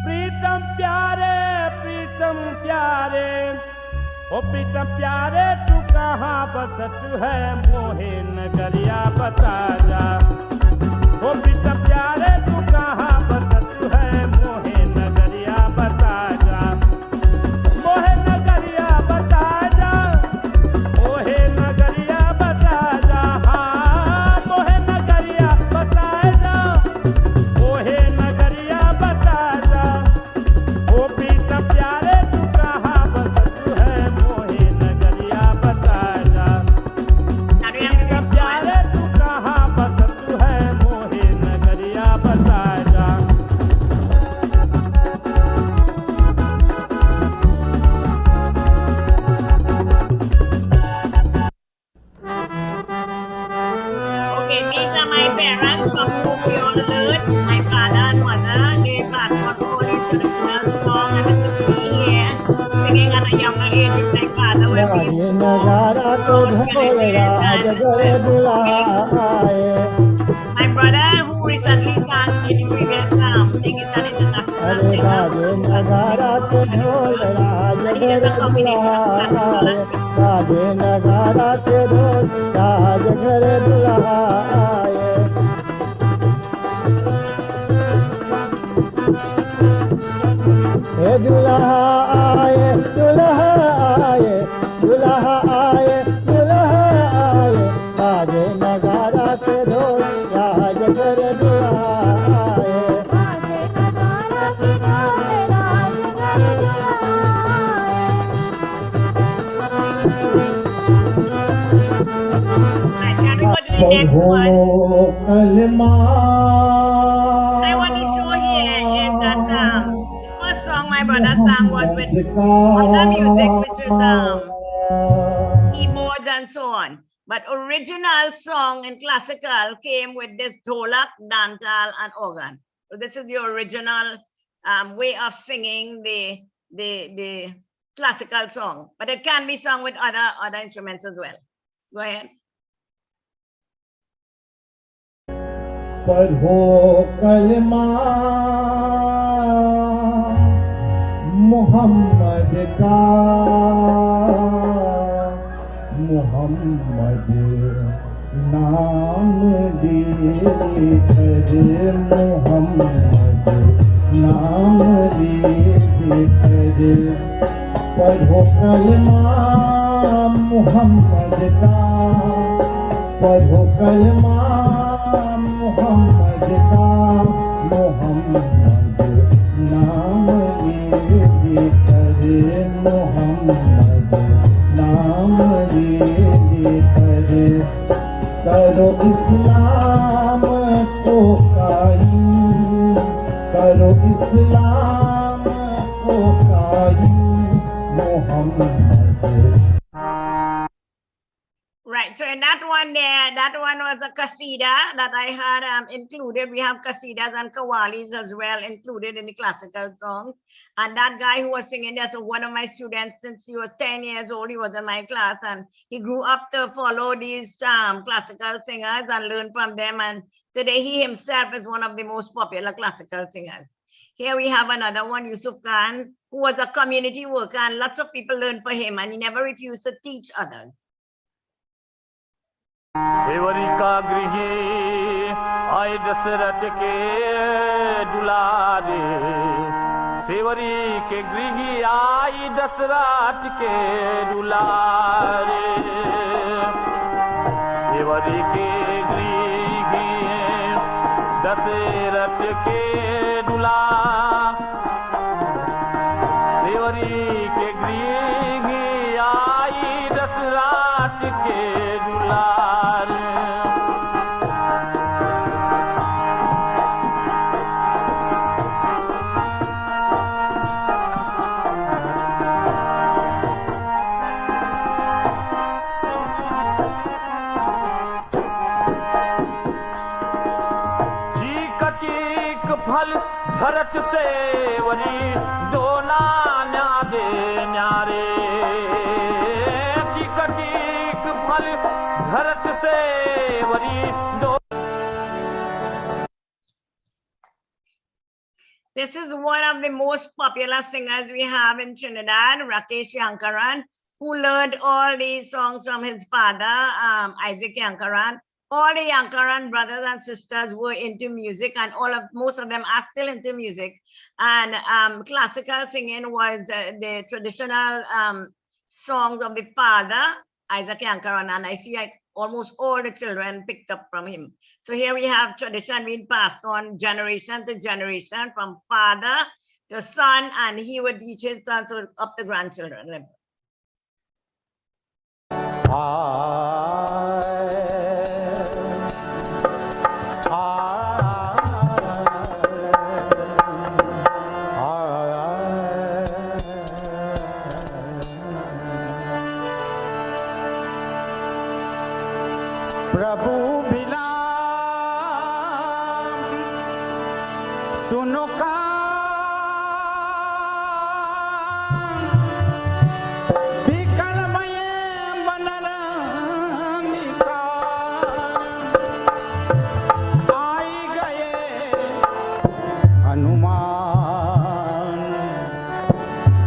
प्रीतम प्यारे प्रीतम प्यारे ओ प्रीतम प्यारे तू कहाँ बसत है मोहे नगरिया बता जा ओ प्रीतम प्यारे तू कहाँ बसत है मोहे नगरिया बता जा मोहे नगरिया बता जा मोहे नगरिया बता जा हाँ मोहे नगरिया बता जा मोहे नगरिया बता जा ओ प्रीतम प्यारे तू कहाँ बसत है मोहे नगरिया बता जा प्रीतम प्यारे तू कहाँ बसत है मोहे नगरिया बता जा Okay, these are my parents from whom we all learned. My father and mother, they passed on all these traditional songs and it's me here singing at a younger age with my father when we used to go My brother who recently sang in previous sing is an international singer. And he has a combination of classical and दुल्हा आए दुल्हा आए दुल्हा आए दुल्हा आए बाजे नगारा के ढोल राज घर दुल्हा आए बाजे नगारा के ढोल राज घर Right, can we go to the next one? I want to show here is that the first song my brother sang was with other music, which is keyboards and so on. But original song in classical came with this dholak, dantal, and organ. So this is the original way of singing the classical song. But it can be sung with other instruments as well. Go ahead. पढ़ो कलमा मोहम्मद का मोहम्मद नाम लेकर मोहम्मद नाम लेकर पढ़ो कलमा मोहम्मद का पढ़ो कलमा मोहम्मद का मोहम्मद नाम लेकर मोहम्मद नाम लेकर करो इस्लाम को कायम करो इस्लाम को कायम Mohammad Right, so in that one there, that one was a kasida that I had included. We have kasidas and kawalis as well included in the classical songs. And that guy who was singing there, so one of my students, since he was 10 years old, he was in my class and he grew up to follow these classical singers and learn from them. And today he himself is one of the most popular classical singers. Here we have another one, Yusuf Khan, who was a community worker and lots of people learned for him and he never refused to teach others. Sewri का गृही आए दशरथ के दुलारे सेवरी के गृही आई दशरथ के दुलारे सेवरी के गृह दशरथ के दुलार सेवरी के गृह आई दशरथ के दुलार फल भरत सेवरी दोना न्यादे न्यारे चीक चीक फल भरत सेवरी दो. This is one of the most popular singers we have in Trinidad, Rakesh Yankaran, who learned all these songs from his father, Isaac Yankaran. All the Yankaran brothers and sisters were into music, and most of them are still into music. And classical singing was the traditional songs of the father, Isaac Yankaran, and I see almost all the children picked up from him. So here we have tradition being passed on generation to generation from father to son, and he would teach his sons up to grandchildren. प्रभु बिना सुनो का विकलमय मनन आई गए Hanuman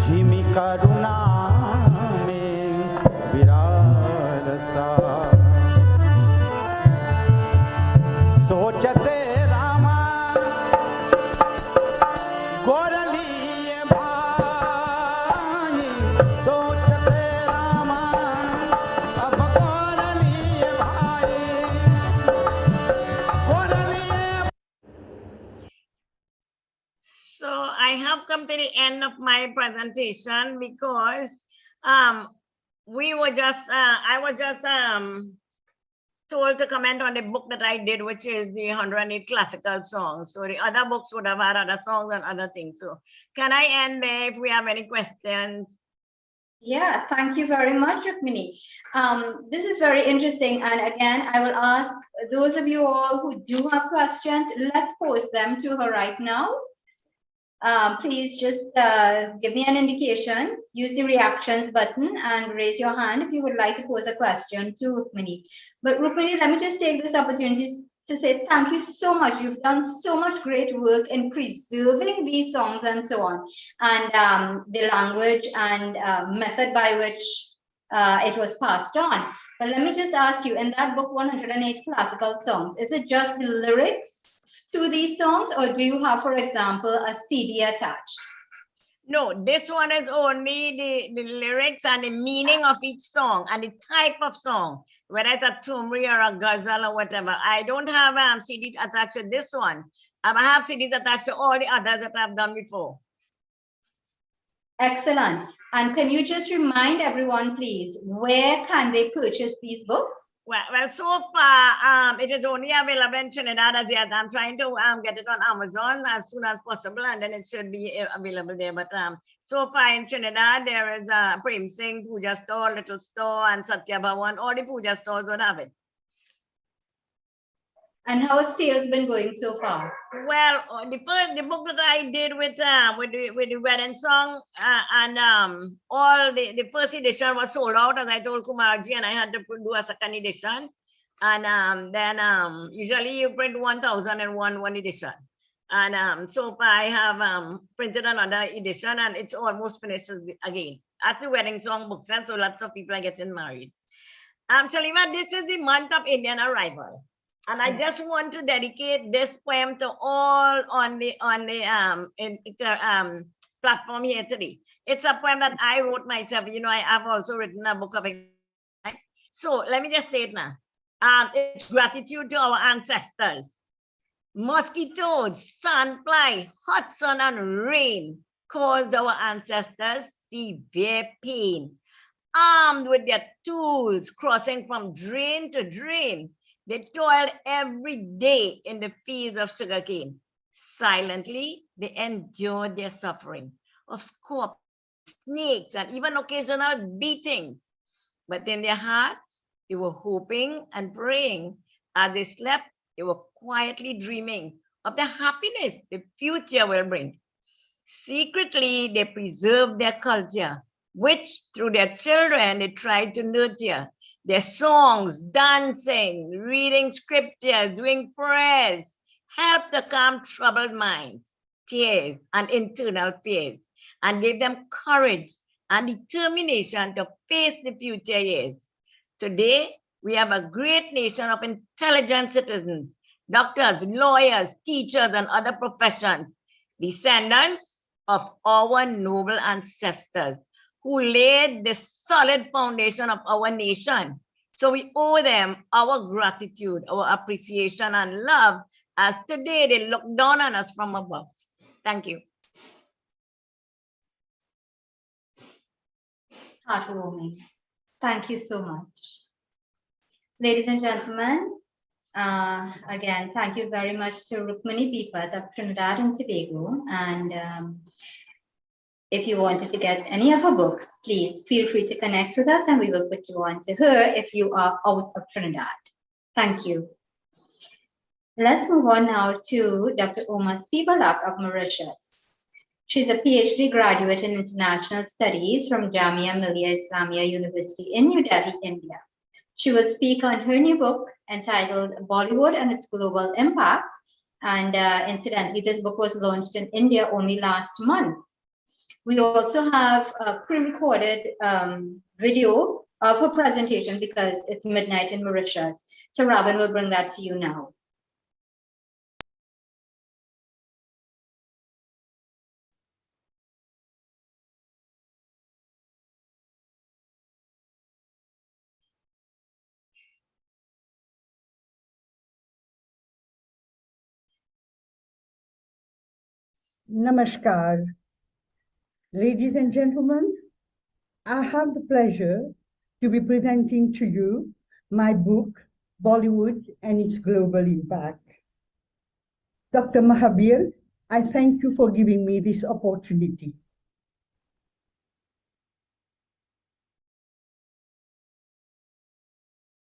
Jimmy करुणा में विरारसा सोचते रामा गोरलिए भाई सोचते रामा अब गोरलिए भाई गोरलिए. So I have come to the end of my presentation because we were just I was just told to comment on the book that I did, which is the 108 classical songs. So the other books would have had other songs and other things. So can I end there if we have any questions? Yeah, thank you very much, Rukmini. This is very interesting. And again, I will ask those of you all who do have questions, let's pose them to her right now. Please just give me an indication, use the reactions button and raise your hand if you would like to pose a question to Rukmini. But Rukmini, let me just take this opportunity to say thank you so much. You've done so much great work in preserving these songs and so on, and the language and method by which it was passed on. But let me just ask you, in that book, 108 classical songs, is it just the lyrics to these songs, or do you have, for example, a CD attached? No, this one is only the lyrics and the meaning of each song and the type of song, whether it's a tumri or a ghazal or whatever. I don't have CDs attached to this one. I have CDs attached to all the others that I've done before. Excellent. And can you just remind everyone, please, where can they purchase these books? Well, so far, it is only available in Trinidad as yet. I'm trying to get it on Amazon as soon as possible, and then it should be available there. But so far in Trinidad, there is Prem Singh Puja Store, Little Store, and Satya Bhavan. All the Puja stores would have it. And how has sales been going so far? Well, the book that I did with the wedding song and all the first edition was sold out, as I told Kumarji, and I had to do a second edition. And then usually you print 1,001 edition. And so far I have printed another edition, and it's almost finished again. That's the wedding song book, so lots of people are getting married. Shalima, this is the month of Indian arrival. And I just want to dedicate this poem to all on the platform here today. It's a poem that I wrote myself. You know, I have also written a book of it. Right? So let me just say it now. It's gratitude to our ancestors. Mosquitoes, sandfly, hot sun, and rain caused our ancestors severe pain. Armed with their tools, crossing from drain to drain, they toiled every day in the fields of sugarcane. Silently, they endured their suffering of scorpions, snakes, and even occasional beatings. But in their hearts, they were hoping and praying. As they slept, they were quietly dreaming of the happiness the future will bring. Secretly, they preserved their culture, which through their children they tried to nurture. Their songs, dancing, reading scriptures, doing prayers, helped to calm troubled minds, tears, and internal fears, and gave them courage and determination to face the future years. Today, we have a great nation of intelligent citizens, doctors, lawyers, teachers, and other professions, descendants of our noble ancestors who laid the solid foundation of our nation. So we owe them our gratitude, our appreciation, and love, as today they look down on us from above. Thank you. Heartwarming. Thank you so much. Ladies and gentlemen, again, thank you very much to Rukmini Bipat of Trinidad and Tobago. And if you wanted to get any of her books, please feel free to connect with us and we will put you on to her if you are out of Trinidad. Thank you. Let's move on now to Dr. Oma Sibalak of Mauritius. She's a PhD graduate in International Studies from Jamia Millia Islamia University in New Delhi, India. She will speak on her new book entitled Bollywood and its Global Impact. And incidentally, this book was launched in India only last month. We also have a pre-recorded video of her presentation because it's midnight in Mauritius. So Robin will bring that to you now. Namaskar. Ladies and gentlemen, I have the pleasure to be presenting to you my book, Bollywood and its Global Impact. Dr. Mahabir, I thank you for giving me this opportunity.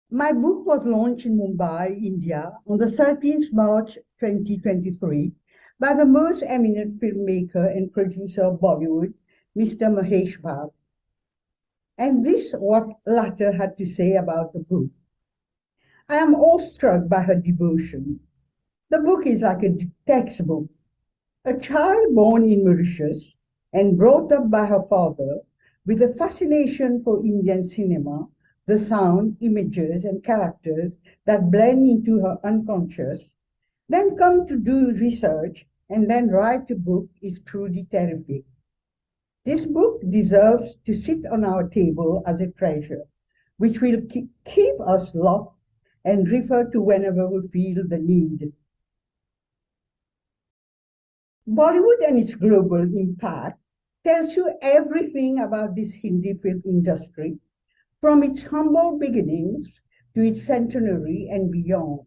My book was launched in Mumbai, India on the 13th March 2023 by the most eminent filmmaker and producer of Bollywood, Mr. Mahesh Bhatt. And this what latter had to say about the book. I am awestruck by her devotion. The book is like a textbook. A child born in Mauritius and brought up by her father with a fascination for Indian cinema, the sound, images, and characters that blend into her unconscious, then come to do research and then write a book is truly terrific. This book deserves to sit on our table as a treasure, which will keep us locked and refer to whenever we feel the need. Bollywood and its global impact tells you everything about this Hindi film industry, from its humble beginnings to its centenary and beyond.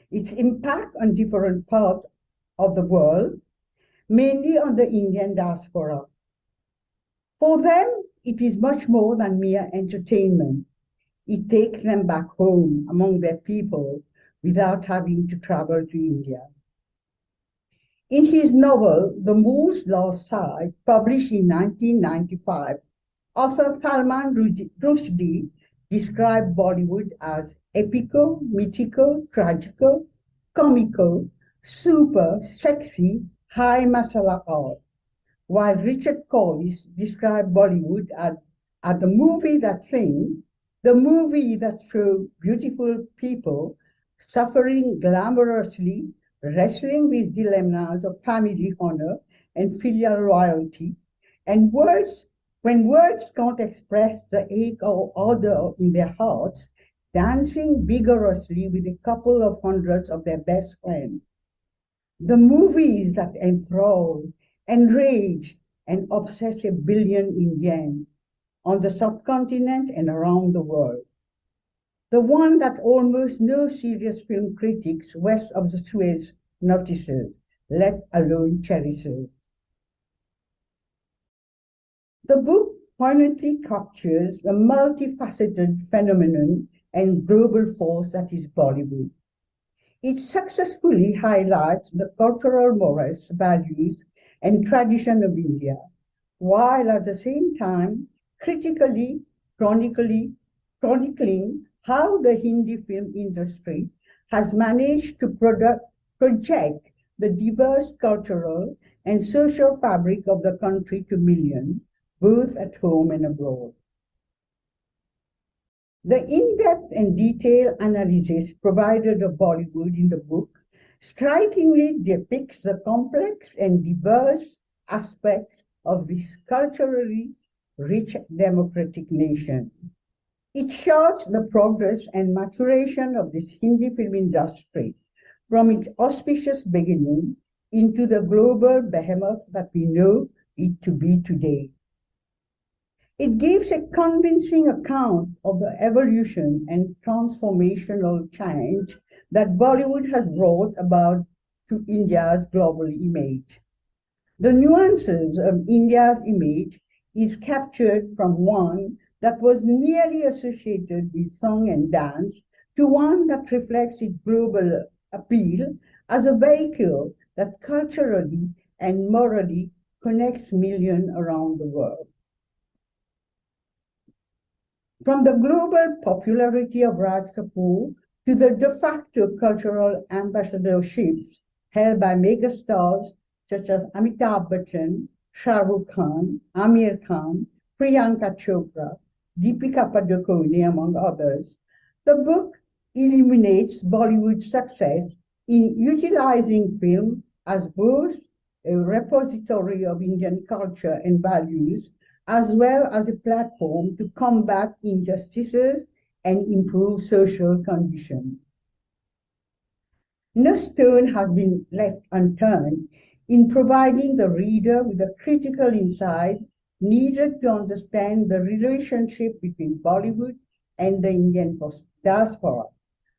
Its impact on different parts of the world, mainly on the Indian diaspora. For them, it is much more than mere entertainment. It takes them back home among their people without having to travel to India. In his novel, The Moor's Lost Side, published in 1995, author Salman Rushdie described Bollywood as epical, mythical, tragical, comical, super, sexy, high masala art, while Richard Collis described Bollywood as the movie that sings, the movie that shows beautiful people suffering glamorously, wrestling with dilemmas of family honor and filial loyalty, and when words can't express the ache or odor in their hearts, dancing vigorously with a couple of hundreds of their best friends. The movies that enthrall, enrage, and obsess 1 billion Indians on the subcontinent and around the world. The one that almost no serious film critics west of the Suez notices, let alone cherishes. The book poignantly captures the multifaceted phenomenon and global force that is Bollywood. It successfully highlights the cultural mores, values, and tradition of India, while at the same time critically chronicling how the Hindi film industry has managed to project the diverse cultural and social fabric of the country to millions, both at home and abroad. The in-depth and detailed analysis provided of Bollywood in the book strikingly depicts the complex and diverse aspects of this culturally rich democratic nation. It shows the progress and maturation of this Hindi film industry from its auspicious beginning into the global behemoth that we know it to be today. It gives a convincing account of the evolution and transformational change that Bollywood has brought about to India's global image. The nuances of India's image is captured from one that was merely associated with song and dance to one that reflects its global appeal as a vehicle that culturally and morally connects millions around the world. From the global popularity of Raj Kapoor to the de facto cultural ambassadorships held by megastars such as Amitabh Bachchan, Shah Rukh Khan, Amir Khan, Priyanka Chopra, Deepika Padukone, among others, the book illuminates Bollywood's success in utilizing film as both a repository of Indian culture and values, as well as a platform to combat injustices and improve social conditions. No stone has been left unturned in providing the reader with a critical insight needed to understand the relationship between Bollywood and the Indian diaspora,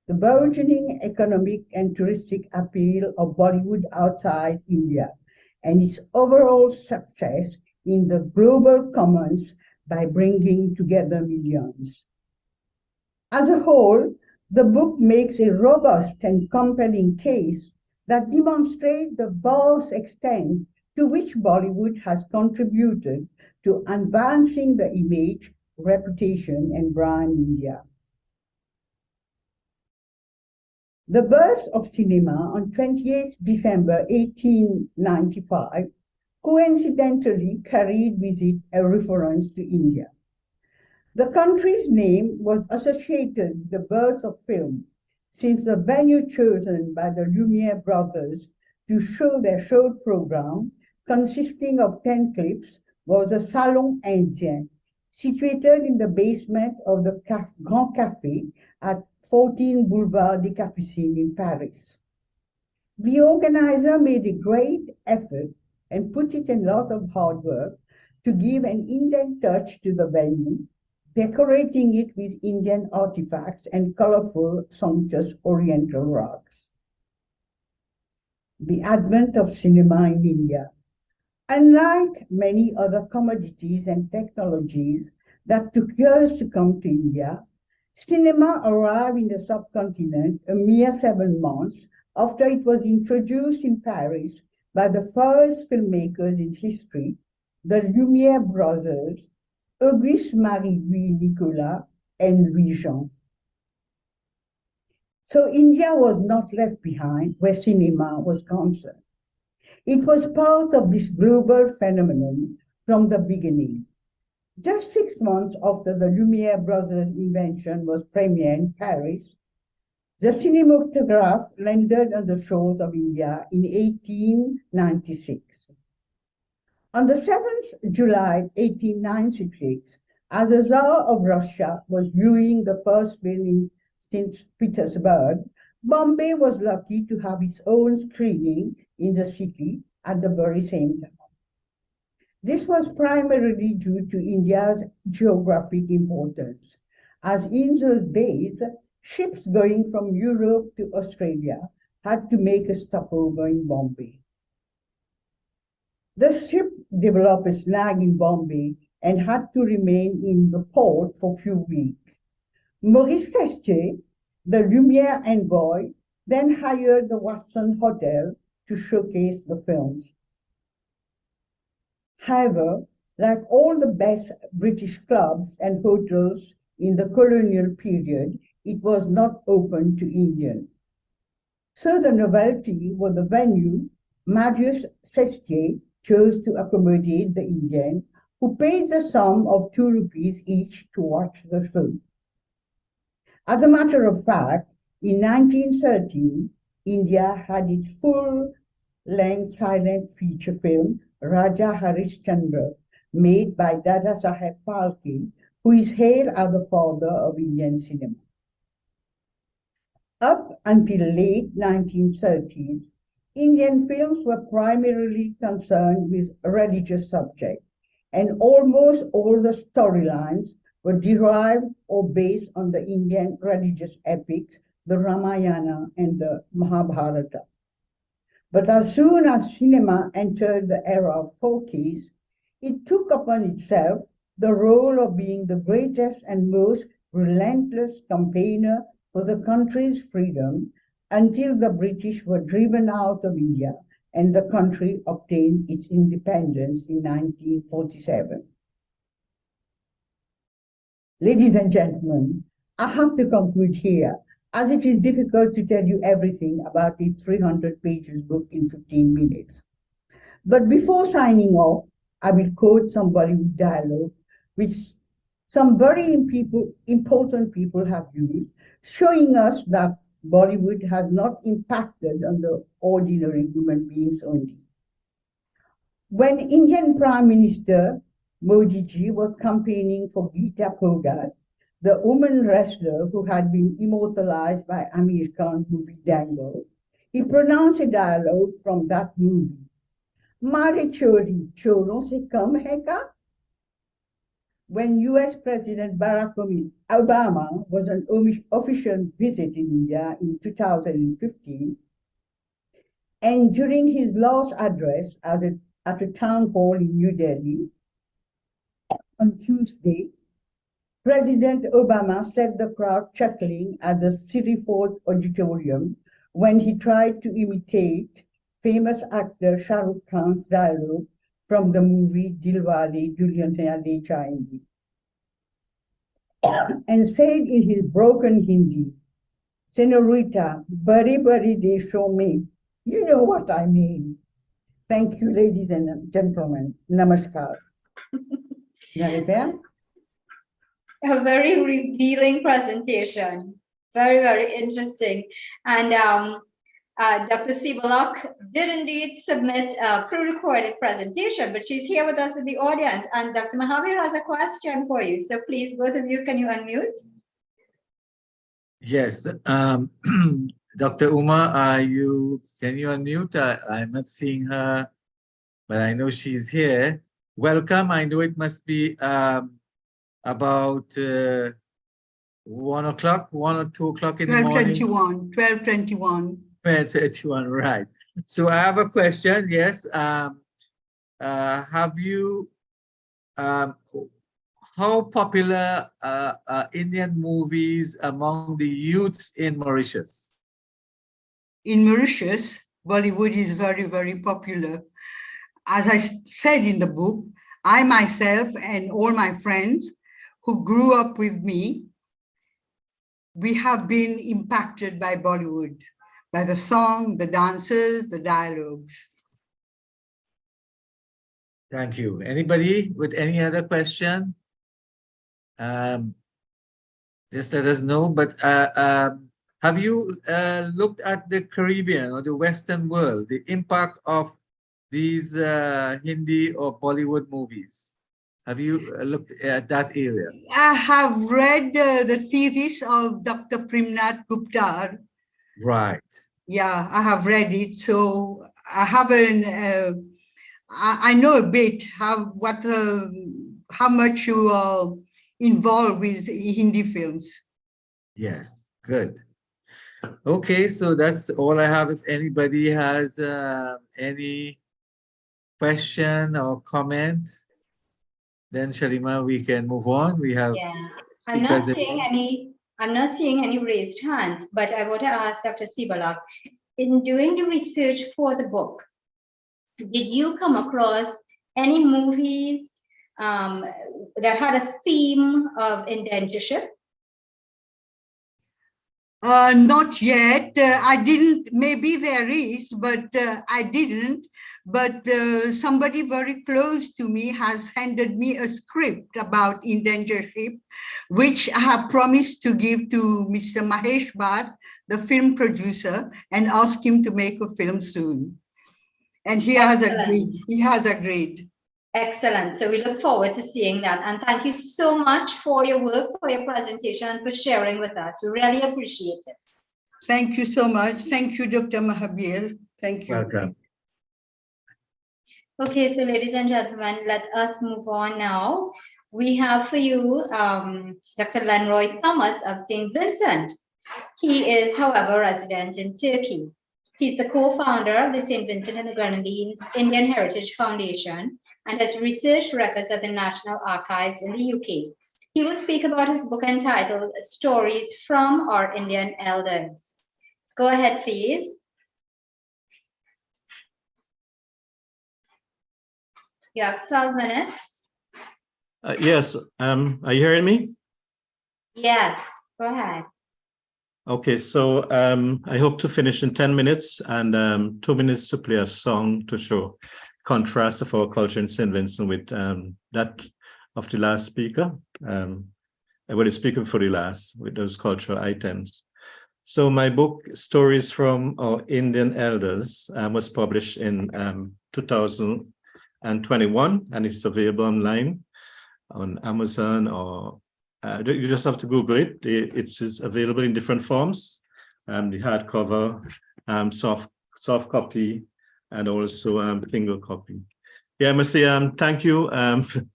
the burgeoning economic and touristic appeal of Bollywood outside India, and its overall success in the global commons by bringing together millions. As a whole, the book makes a robust and compelling case that demonstrates the vast extent to which Bollywood has contributed to advancing the image, reputation, and brand India. The birth of cinema on 28 December 1895 coincidentally carried with it a reference to India. The country's name was associated with the birth of film, since the venue chosen by the Lumiere brothers to show their short program, consisting of 10 clips, was the Salon Indien, situated in the basement of the Grand Café at 14 Boulevard des Capucines in Paris. The organizer made a great effort and put in a lot of hard work to give an Indian touch to the venue, decorating it with Indian artifacts and colorful, sumptuous Oriental rugs. The advent of cinema in India. Unlike many other commodities and technologies that took years to come to India, cinema arrived in the subcontinent a mere 7 months after it was introduced in Paris by the first filmmakers in history, the Lumiere brothers, Auguste Marie-Louis Nicolas and Louis Jean. So India was not left behind where cinema was concerned. It was part of this global phenomenon from the beginning. Just 6 months after the Lumiere brothers' invention was premiered in Paris, the cinematograph landed on the shores of India in 1896. On the 7th July 1896, as the Tsar of Russia was viewing the first film in St. Petersburg, Bombay was lucky to have its own screening in the city at the very same time. This was primarily due to India's geographic importance, as in those days, ships going from Europe to Australia had to make a stopover in Bombay. The ship developed a snag in Bombay and had to remain in the port for a few weeks. Maurice Tessier, the Lumiere envoy, then hired the Watson Hotel to showcase the films. However, like all the best British clubs and hotels in the colonial period, it was not open to Indians. So the novelty was the venue Marius Tessier chose to accommodate the Indian, who paid the sum of 2 rupees each to watch the film. As a matter of fact, in 1913, India had its full-length silent feature film, Raja Harishchandra, made by Dada Saheb Phalke, who is hailed as the father of Indian cinema. Up until late 1930s, Indian films were primarily concerned with religious subjects, and almost all the storylines were derived or based on the Indian religious epics, the Ramayana and the Mahabharata. But as soon as cinema entered the era of talkies, it took upon itself the role of being the greatest and most relentless campaigner for the country's freedom until the British were driven out of India and the country obtained its independence in 1947. Ladies and gentlemen, I have to conclude here, as it is difficult to tell you everything about the 300 pages book in 15 minutes. But before signing off, I will quote some Bollywood dialogue, which some very important people have used, showing us that Bollywood has not impacted on the ordinary human beings only. When Indian Prime Minister Modi ji was campaigning for Geeta Phogat, the woman wrestler who had been immortalized by Amir Khan's movie Dangle, he pronounced a dialogue from that movie. Mare chori, choron se kam hai ka? When US President Barack Obama was on official visit in India in 2015, and during his last address at a town hall in New Delhi on Tuesday, President Obama set the crowd chuckling at the City Fort Auditorium when he tried to imitate famous actor Shah Rukh Khan's dialogue from the movie Dilwale Dulhaniya Le Jayenge, and said in his broken Hindi, "Senorita, bari bari deshon mein," you know what I mean. Thank you, ladies and gentlemen. Namaskar. A very revealing presentation. Very, very interesting. And Dr. C. Bullock did indeed submit a pre-recorded presentation, but she's here with us in the audience. And Dr. Mahavir has a question for you. So please, both of you, can you unmute? Yes. Dr. Uma, can you unmute? I'm not seeing her, but I know she's here. Welcome. I know it must be about 1 o'clock, 1 or 2 o'clock in the morning. 12:21. 12:21, right. So I have a question. Yes. Have you, how popular are Indian movies among the youths in Mauritius? In Mauritius, Bollywood is very, very popular. As I said in the book, I myself and all my friends who grew up with me, we have been impacted by Bollywood, by the song, the dances, the dialogues. Thank you. Anybody with any other question? Just let us know. But have you looked at the Caribbean or the Western world, the impact of these Hindi or Bollywood movies? Have you looked at that area? I have read the thesis of Dr. Primnath Gupta. Right. Yeah, I have read it. So I haven't, I know a bit how much you are involved with Hindi films. Yes, good. Okay, so that's all I have. If anybody has any question or comment, then Sharima, we can move on. We have Yeah, I'm not speakers. seeing any raised hands, but I want to ask Dr. Sibalak, in doing the research for the book, did you come across any movies that had a theme of indentureship? Not yet. I didn't, maybe there is, but I didn't. But somebody very close to me has handed me a script about indentureship, which I have promised to give to Mr. Mahesh Bhatt, the film producer, and ask him to make a film soon. And he has agreed. He has agreed. Excellent. So we look forward to seeing that. And thank you so much for your work, for your presentation, and for sharing with us. We really appreciate it. Thank you so much. Thank you, Dr. Mahabir. Thank you. Welcome. Okay, so ladies and gentlemen, let us move on now. We have for you Dr. Lenroy Thomas of St. Vincent. He is, however, resident in Turkey. He's the co-founder of the St. Vincent and the Grenadines Indian Heritage Foundation and has research records at the National Archives in the UK. He will speak about his book entitled Stories from Our Indian Elders. Go ahead, please. You have 12 minutes. Yes, are you hearing me? Yes, go ahead. Okay, so I hope to finish in 10 minutes and 2 minutes to play a song to show contrast of our culture in St. Vincent with that of the last speaker. Everybody speaking for the last with those cultural items. So my book, Stories from Our Indian Elders, was published in 2021, and it's available online on Amazon, or you just have to Google it. It's available in different forms, the hardcover, soft copy, and also Kindle copy. Yeah, I must say thank you to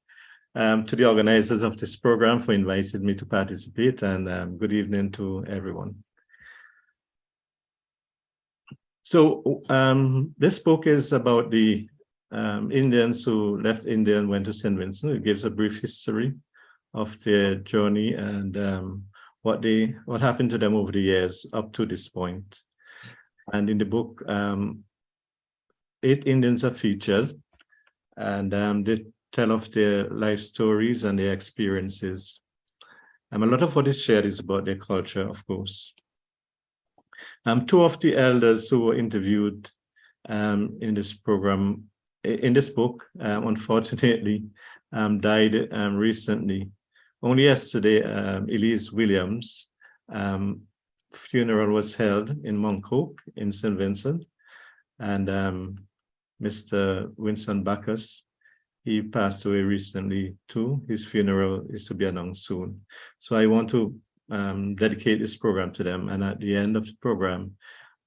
the organizers of this program for inviting me to participate, and good evening to everyone. So this book is about the Indians who left India and went to St. Vincent. It gives a brief history of their journey and what happened to them over the years up to this point. And in the book, 8 Indians are featured, and they tell of their life stories and their experiences. A lot of what is shared is about their culture, of course. 2 of the elders who were interviewed in this program, in this book, unfortunately, died recently. Only yesterday, Elise Williams' funeral was held in Montauk in St. Vincent, and Mr. Winston Bacchus, he passed away recently too. His funeral is to be announced soon. So I want to dedicate this program to them, and at the end of the program,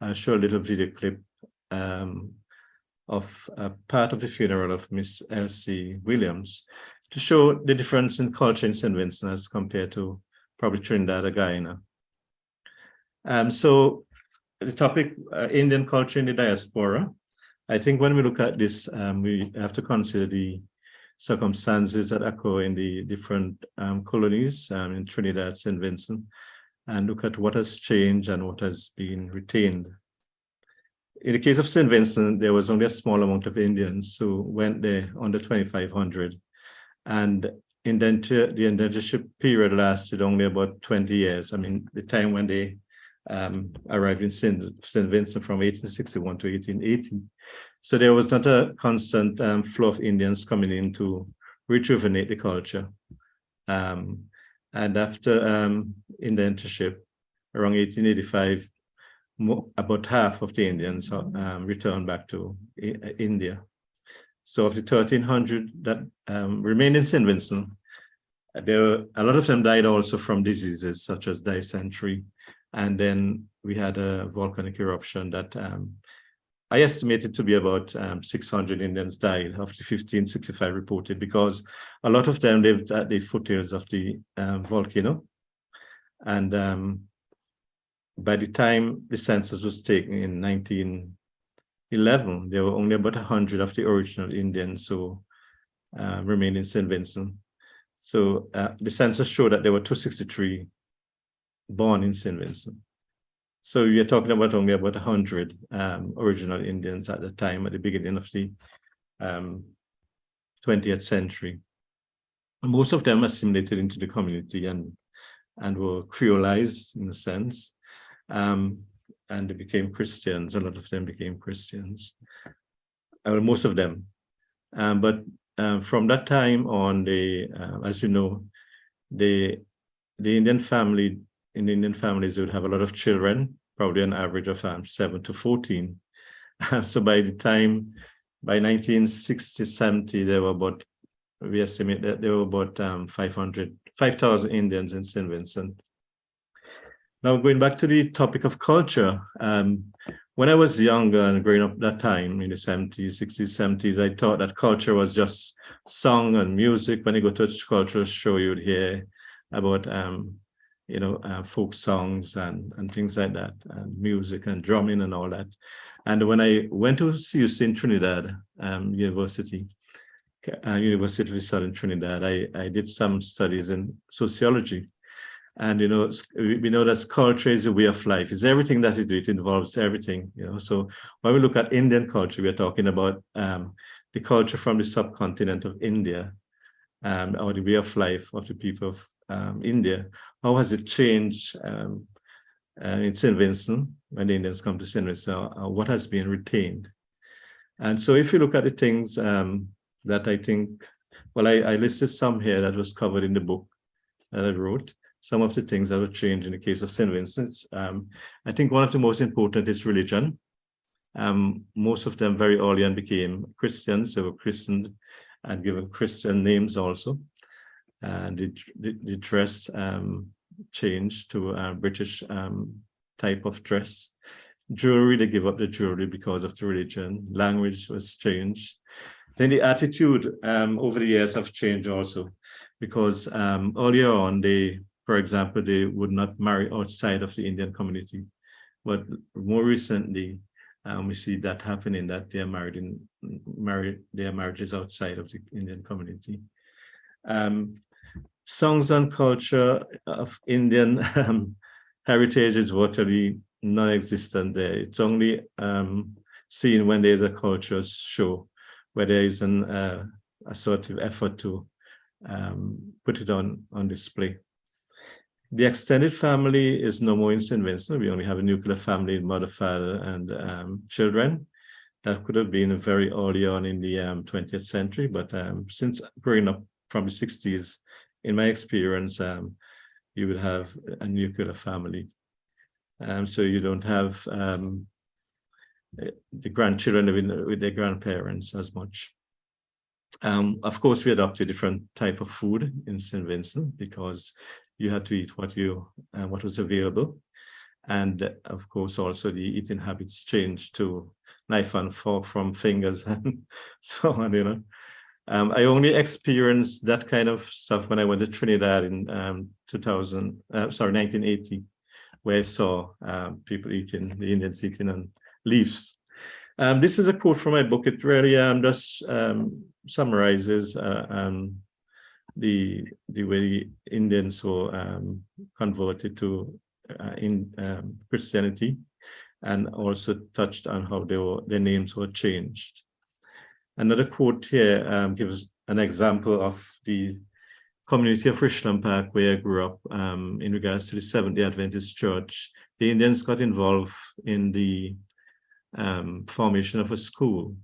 I'll show a little video clip of a part of the funeral of Miss Elsie Williams to show the difference in culture in St. Vincent as compared to probably Trinidad or Guyana. So the topic, Indian culture in the diaspora. I think when we look at this, we have to consider the circumstances that occur in the different colonies in Trinidad, St. Vincent, and look at what has changed and what has been retained. In the case of St. Vincent, there was only a small amount of Indians who went there under 2,500. And the indentureship period lasted only about 20 years. I mean, the time when they arrived in St. Vincent from 1861 to 1880. So there was not a constant flow of Indians coming in to rejuvenate the culture. And after indentureship, around 1885, about half of the Indians returned back to India. So of the 1,300 that remained in St. Vincent, a lot of them died also from diseases such as dysentery. And then we had a volcanic eruption that I estimated to be about 600 Indians died of the 1,565 reported, because a lot of them lived at the foothills of the volcano. And by the time the census was taken in 1911, there were only about 100 of the original Indians who remained in St. Vincent. So the census showed that there were 263 born in St. Vincent. So you're talking about only about 100 original Indians at the time, at the beginning of the 20th century. And most of them assimilated into the community and were creolized in a sense. And they became Christians. A lot of them became Christians. Most of them. But from that time on, as you know, the Indian family, in Indian families, they would have a lot of children, probably an average of 7 to 14. So by 1960, 70, there were about, we estimate that there were about 5,000 Indians in St. Vincent. Now, going back to the topic of culture, when I was younger and growing up that time in the 70s, 60s, 70s, I thought that culture was just song and music. When you go to a cultural show, you would hear about folk songs and things like that, and music and drumming and all that. And when I went to CUC in Trinidad, University of Southern Trinidad, I did some studies in sociology. And, we know that culture is a way of life. It's everything that you do. It involves everything, So when we look at Indian culture, we're talking about the culture from the subcontinent of India, or the way of life of the people of India. How has it changed in St. Vincent when the Indians come to St. Vincent? What has been retained? And so if you look at the things that I think, well, I listed some here that was covered in the book that I wrote. Some of the things that were changed in the case of St. Vincent's. I think one of the most important is religion. Most of them very early on became Christians. They were christened and given Christian names also. And the dress changed to a British type of dress. Jewelry, they give up the jewelry because of the religion. Language was changed. Then the attitude over the years have changed also, because earlier on, for example, they would not marry outside of the Indian community. But more recently, we see that happening, that they are their marriages outside of the Indian community. Songs and culture of Indian heritage is virtually non-existent there. It's only seen when there's a culture show, where there is a sort of effort to put it on display. The extended family is no more in St. Vincent. We only have a nuclear family, mother, father, and children. That could have been very early on in the 20th century, but since growing up from the 60s, in my experience, you would have a nuclear family. So you don't have the grandchildren living with their grandparents as much. Of course, we adopted different type of food in St. Vincent because you had to eat what was available. And of course, also the eating habits changed to knife and fork from fingers and so on, I only experienced that kind of stuff when I went to Trinidad in 1980, where I saw people eating, the Indians eating on leaves. This is a quote from my book. It really just summarizes the way Indians were converted to Christianity, and also touched on how their names were changed. Another quote here gives an example of the community of Richland Park, where I grew up, in regards to the Seventh-day Adventist Church. The Indians got involved in the formation of a school,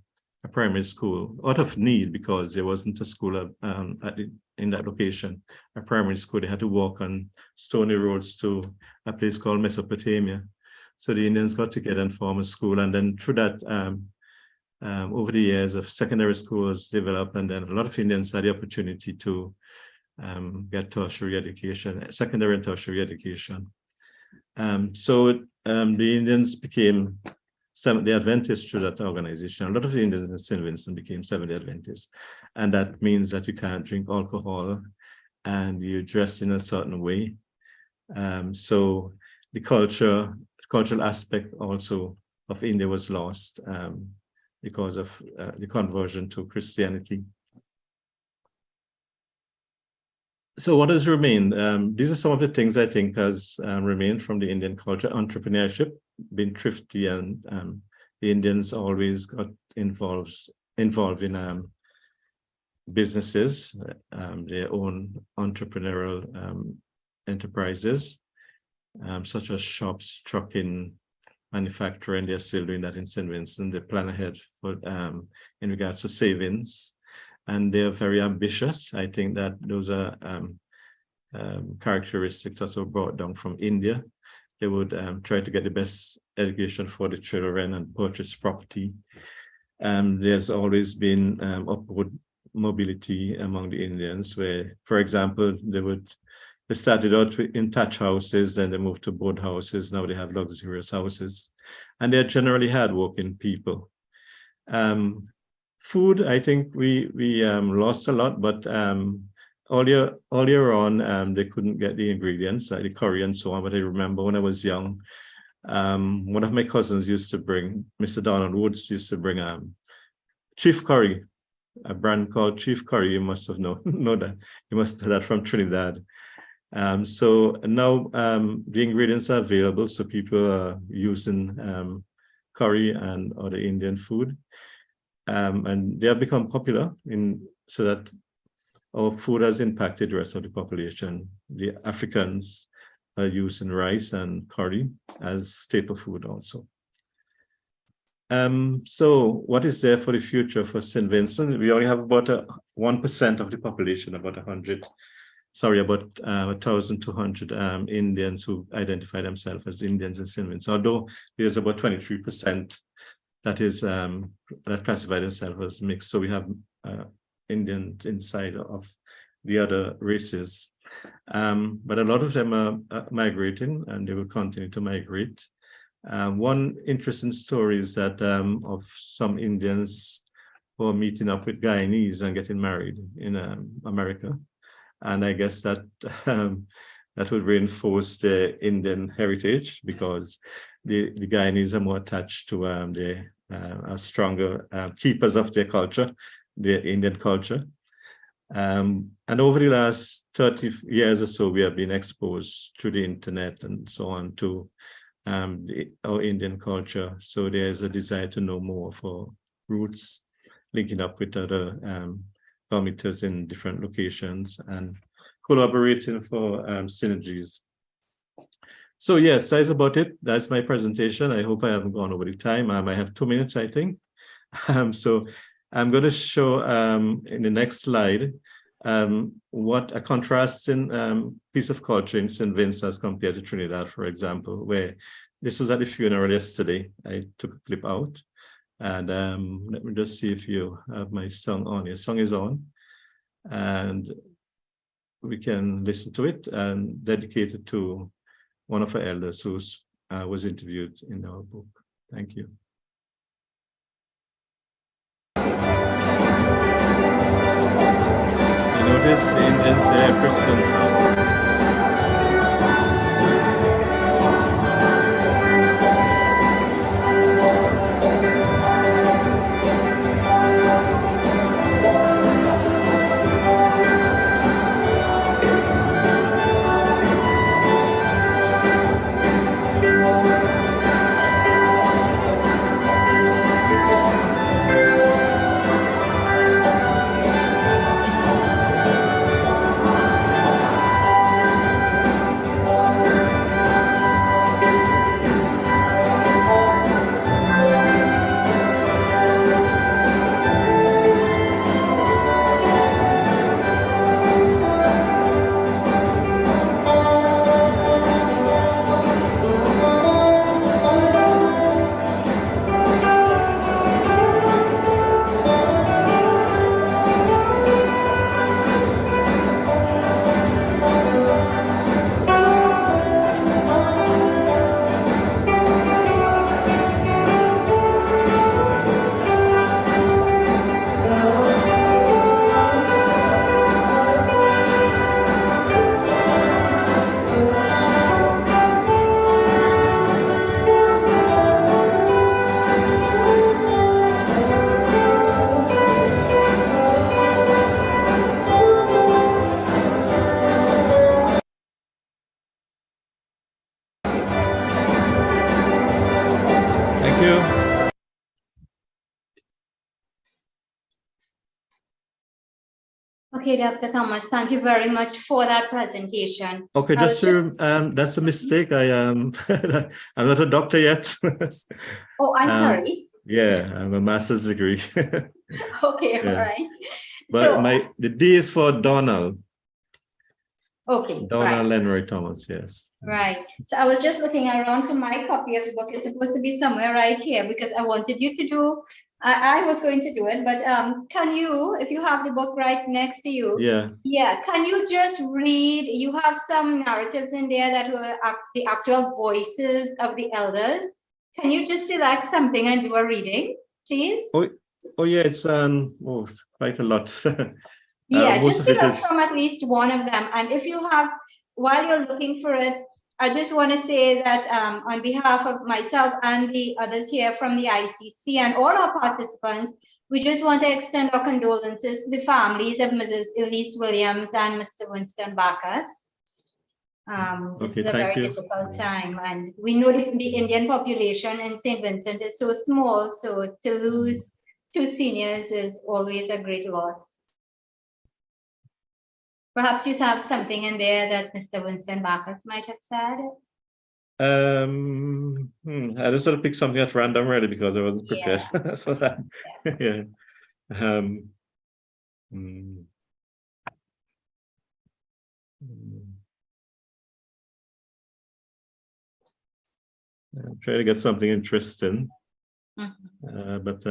a primary school, out of need, because there wasn't a school in that location, a primary school. They had to walk on stony roads to a place called Mesopotamia. So the Indians got together and formed a school, and then through that over the years of secondary schools developed, and then a lot of Indians had the opportunity to get tertiary education, secondary and tertiary education. So the Indians became Seventh-day Adventists through that organization. A lot of the Indians in St. Vincent became Seventh-day Adventists. And that means that you can't drink alcohol and you dress in a certain way. So the cultural aspect also of India was lost because of the conversion to Christianity. So what has remained? These are some of the things I think has remained from the Indian culture. Entrepreneurship, being thrifty, and the Indians always got involved in businesses, their own entrepreneurial enterprises, such as shops, trucking, manufacturing. They're still doing that in St. Vincent. They plan ahead for in regards to savings. And they're very ambitious. I think that those are characteristics that were brought down from India. They would try to get the best education for the children and purchase property. There's always been upward mobility among the Indians, where, for example, they started out in thatch houses, then they moved to board houses. Now they have luxurious houses, and they're generally hardworking people. Food, I think we lost a lot, but earlier on, they couldn't get the ingredients, like the curry and so on. But I remember when I was young, one of my cousins used to bring, Mr. Donald Woods used to bring Chief Curry, a brand called Chief Curry. You must have know that. You must have that from Trinidad. So now the ingredients are available, so people are using curry and other Indian food. And they have become popular so that our food has impacted the rest of the population. The Africans are using rice and curry as staple food also. So what is there for the future for St. Vincent? We only have about 1% of the population, about 1,200 Indians who identify themselves as Indians in St. Vincent, although there's about 23% that is that classify themselves as mixed. So we have Indians inside of the other races, but a lot of them are migrating, and they will continue to migrate. One interesting story is that of some Indians who are meeting up with Guyanese and getting married in America, and I guess that that would reinforce the Indian heritage, because the Guyanese are more attached to are stronger keepers of their culture, their Indian culture. And over the last 30 years or so, we have been exposed through the internet and so on to our Indian culture. So there's a desire to know more for roots, linking up with other communities in different locations and collaborating for synergies. So yes, that's about it. That's my presentation. I hope I haven't gone over the time. I have 2 minutes, I think. So I'm going to show in the next slide what a contrasting piece of culture in St. Vincent as compared to Trinidad, for example, where this was at the funeral yesterday. I took a clip out, and let me just see if you have my song on. Your song is on, and we can listen to it, and dedicated to one of our elders who was interviewed in our book. Thank you. You notice the Indians say Christian song. Okay, Dr. Thomas, thank you very much for that presentation. Okay, I was that's a mistake. I am I'm not a doctor yet. Oh, I'm sorry. Yeah, I have a master's degree. Okay, Yeah. all right. But So, the D is for Donald. okay, Donald right. Lenroy Thomas, yes. Right. So I was just looking around for my copy of the book. It's supposed to be somewhere right here because I wanted you to do, I was going to do it, but can you, if you have the book right next to you, Yeah. can you just read, you have some narratives in there that were the actual voices of the elders. Can you just select something and do a reading, please? Oh yeah, it's quite a lot. Yeah, most just of it select is from at least one of them. And if you have, while you're looking for it, I just want to say that on behalf of myself and the others here from the ICC and all our participants, we just want to extend our condolences to the families of Mrs. Elise Williams and Mr. Winston Bacchus. This is a very difficult time, and we know that the Indian population in St. Vincent is so small, so to lose two seniors is always a great loss. Perhaps you have something in there that Mr. Winston Bacchus might have said. I just sort of picked something at random really because I wasn't prepared for that. Yeah. I'm trying to get something interesting. But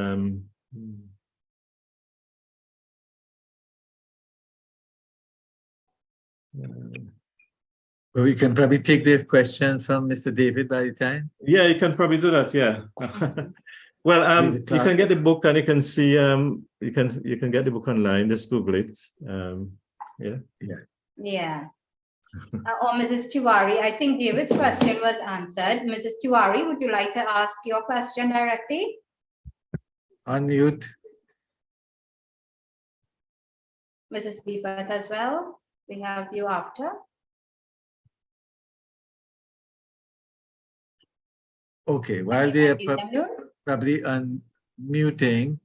well, we can probably take the question from Mr. David by the time. Yeah, you can probably do that. Yeah. Well, you can get the book and you can see. You can get the book online. Just Google it. Yeah. Or Mrs. Tiwari, I think David's question was answered. Mrs. Tiwari, would you like to ask your question directly? Unmute. Mrs. Bipat as well. We have you after. Okay, while they are probably unmuting,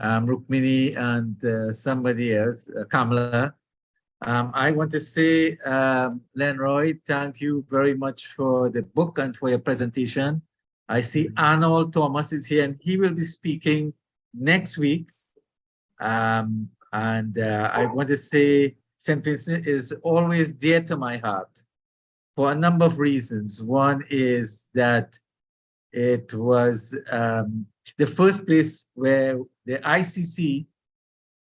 Rukmini and somebody else, Kamala, I want to say, Lenroy, thank you very much for the book and for your presentation. I see Arnold Thomas is here and he will be speaking next week. I want to say St. Vincent is always dear to my heart for a number of reasons. One is that it was the first place where the ICC,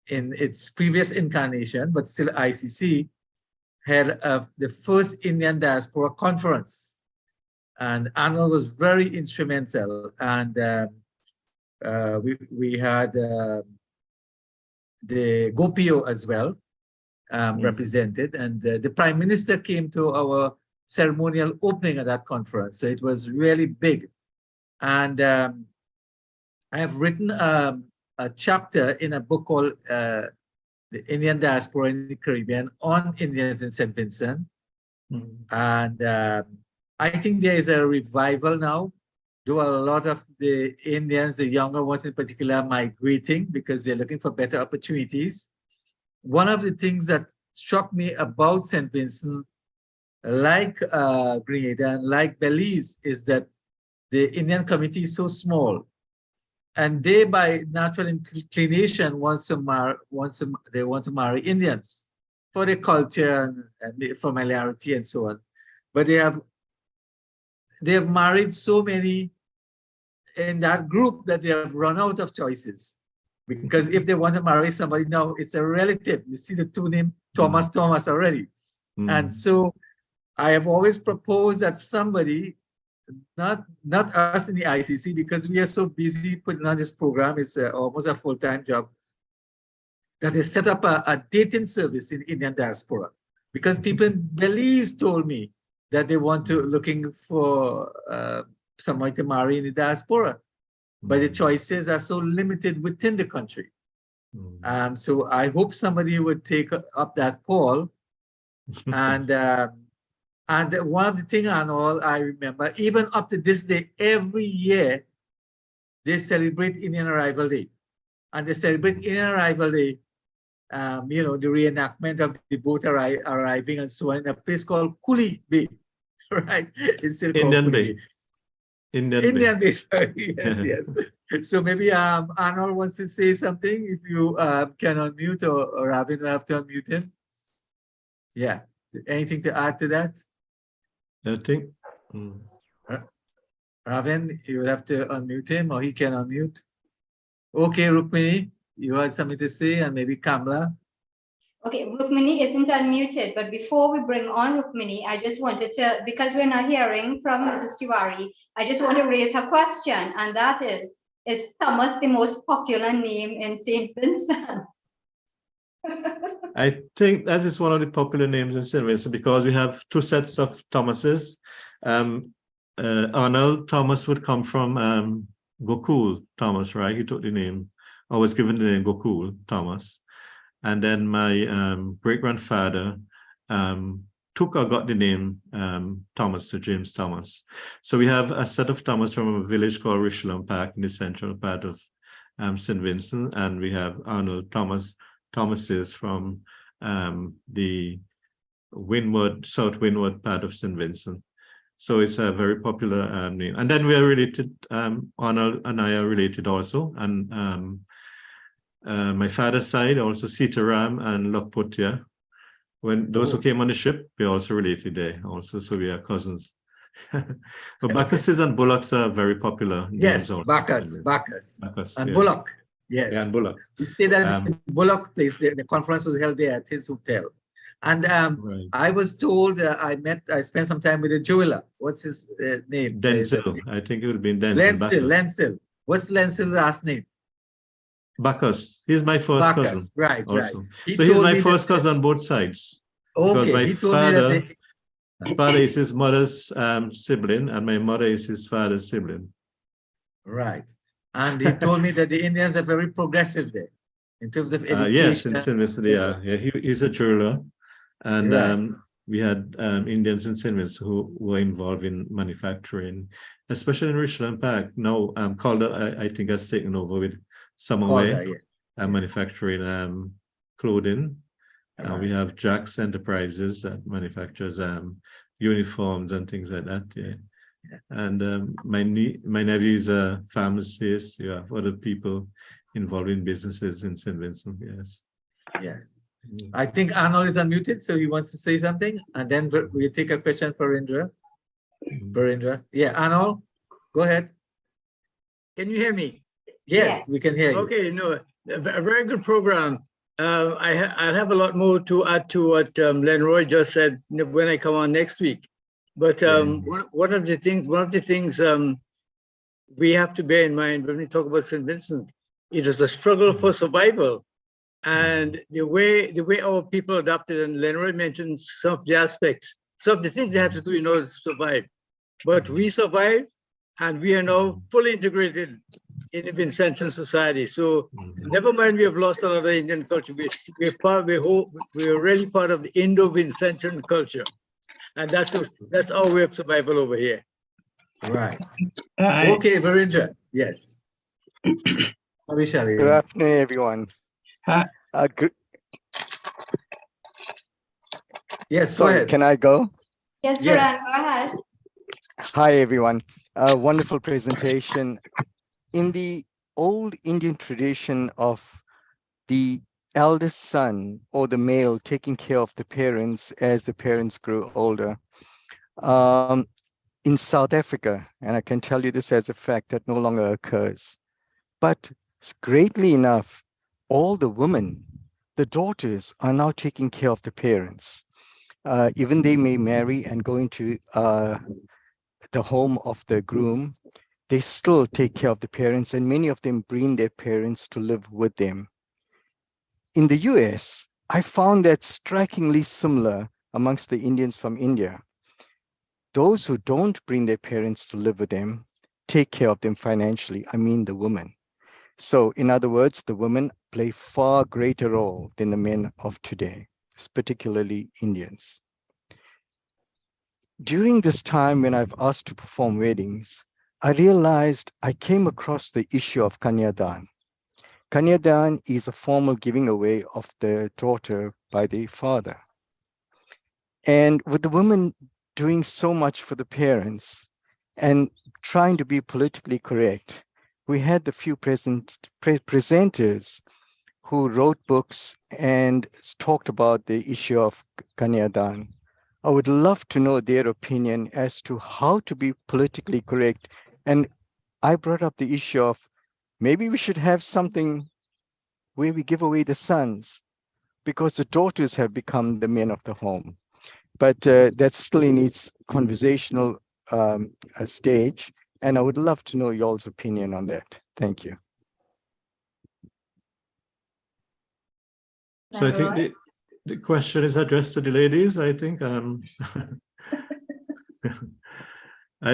in its previous incarnation, but still ICC, had the first Indian Diaspora Conference. And Arnold was very instrumental. And we had the Gopio as well represented. And the Prime Minister came to our ceremonial opening of that conference. So it was really big. And I have written a chapter in a book called The Indian Diaspora in the Caribbean on Indians in St. Vincent. And I think there is a revival now, though a lot of the Indians, the younger ones in particular, are migrating because they're looking for better opportunities. One of the things that struck me about St. Vincent, like Grenada and like Belize, is that the Indian community is so small. And they, by natural inclination, they want to marry Indians for their culture and the familiarity and so on. But they have married so many in that group that they have run out of choices. Because if they want to marry somebody now, it's a relative. You see the two names Thomas already. And so I have always proposed that somebody, not us in the ICC, because we are so busy putting on this program, it's almost a full-time job, that they set up a dating service in Indian diaspora. Because people in Belize told me that they want to, looking for someone to marry in the diaspora. But the choices are so limited within the country. So I hope somebody would take up that call. And one of the things, Arnold, I remember, even up to this day, every year, they celebrate Indian Arrival Day. And they celebrate Indian Arrival Day you know, the reenactment of the boat arriving and so on in a place called Kuli Bay, right? It's still called Indian Kuli Bay. Indian Bay, sorry. Yes, yes. So maybe Arnold wants to say something. If you can unmute, or Ravin will have to unmute him. Yeah. Anything to add to that? I think. Ravin, you will have to unmute him, or he can unmute. Okay, Rukmini, you had something to say, and maybe Kamla. Okay, Rukmini isn't unmuted, but before we bring on Rukmini, I just wanted to, because we're not hearing from Mrs. Tiwari, I just want to raise her question, and that is Thomas the most popular name in St. Vincent? I think that is one of the popular names in St. Vincent because we have two sets of Thomases. Arnold Thomas would come from Gokul Thomas, right? He took the name, or was given the name Gokul Thomas. And then my great-grandfather took or got the name Thomas, so James Thomas. So we have a set of Thomas from a village called Richland Park in the central part of St. Vincent, and we have Arnold Thomases from the Windward, South Windward part of St. Vincent. So it's a very popular name. And then we are related, Arnold and I are related also. And my father's side, also Sitaram and Lokpotia. When those who came on the ship, we're also related there also. So we are cousins. But Bacchuses and Bullocks are very popular names. Yes, also. Bacchus, and yeah. Bullock. Yes. Yeah, and Bullock. You say that in Bullock place, the conference was held there at his hotel. And Right. I was told I spent some time with a jeweler. What's his name? Denzel. I think it would be Denzel. Lensil. What's Lensil's last name? Bacchus. He's my first Bacchus. cousin. Right, Also. right. So he's my first cousin on both sides. Okay, my he told me that father is his mother's sibling, and my mother is his father's sibling. Right. And he told me that the Indians are very progressive there in terms of education. Yes, in St. Vincent they are. Yeah, he's a jeweler. And Right. we had Indians in St. Vincent who were involved in manufacturing, especially in Richland Park. Now Calder, I think, has taken over with Summerway, Calder, yeah. manufacturing clothing. Right. We have Jack's Enterprises that manufactures uniforms and things like that. Yeah. And my nephew is a pharmacist. You have other people involved in businesses in St. Vincent. Yes. Yes. I think Arnold is unmuted, so he wants to say something, and then we'll take a question for Indra. Yeah, Arnold, go ahead. Can you hear me? Yes, we can hear you. Okay, no, a very good program. I'll have a lot more to add to what Lenroy just said when I come on next week. But one of the things we have to bear in mind when we talk about St. Vincent, it is a struggle for survival. And the way our people adapted, and Lenroy mentioned some of the aspects, some of the things they had to do in order to survive. But we survived, and we are now fully integrated in the Vincentian society. So never mind, we have lost a lot of Indian culture. We're really part of the Indo-Vincentian culture, and that's our way of survival over here. Right. Okay, Virendra. Yes. Good afternoon, everyone. Yes, go ahead. Can I go? Yes, Varun, go ahead. Hi, everyone. Wonderful presentation. In the old Indian tradition of the eldest son or the male taking care of the parents as the parents grew older, in South Africa, and I can tell you this as a fact, that no longer occurs. But greatly enough, all the women, the daughters, are now taking care of the parents. Even they may marry and go into the home of the groom, they still take care of the parents, and many of them bring their parents to live with them. In the US, I found that strikingly similar amongst the Indians from India. Those who don't bring their parents to live with them take care of them financially, I mean the women. So in other words, the women play far greater role than the men of today, particularly Indians. During this time when I've asked to perform weddings, I realized I came across the issue of Kanyadan. Kanyadan is a formal giving away of the daughter by the father. And with the woman doing so much for the parents and trying to be politically correct, we had the few presenters who wrote books and talked about the issue of Kanyadan. I would love to know their opinion as to how to be politically correct. And I brought up the issue of maybe we should have something where we give away the sons, because the daughters have become the men of the home. But that still needs conversational stage. And I would love to know y'all's opinion on that. Thank you. So I think the question is addressed to the ladies, I think. I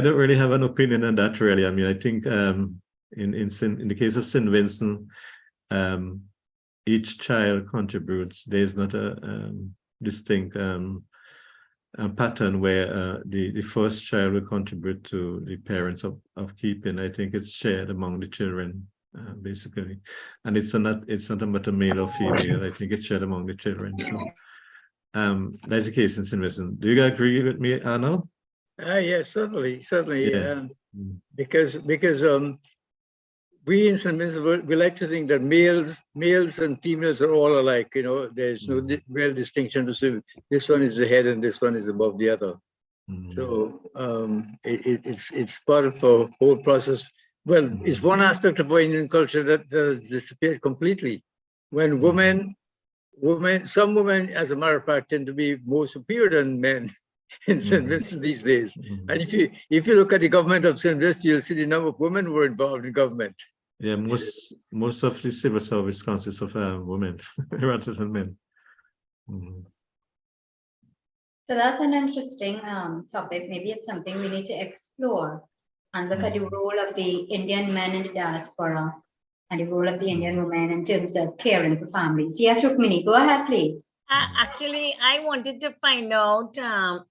don't really have an opinion on that, really. I mean, I think in the case of St. Vincent, each child contributes. There's not a distinct pattern where the first child will contribute to the parents of keeping. I think it's shared among the children, basically, and it's not a matter male or female. I think it's shared among the children. So that's the case in St. Vincent. Do you agree with me, Arnold? Yes, certainly. Yeah. Because we in St. Vincent, we like to think that males and females are all alike. You know, there's no real distinction to say this one is the head and this one is above the other. So it's part of the whole process. Well, it's one aspect of our Indian culture that has disappeared completely. When some women, as a matter of fact, tend to be more superior than men in St. Vincent these days. And if you look at the government of St. Vincent, you'll see the number of women who were involved in government. Yeah, most of the civil service consists of women rather than men. So that's an interesting topic. Maybe it's something we need to explore and look at the role of the Indian men in the diaspora and the role of the Indian women in terms of caring for families. Yes, Rukmini, go ahead, please. Actually, I wanted to find out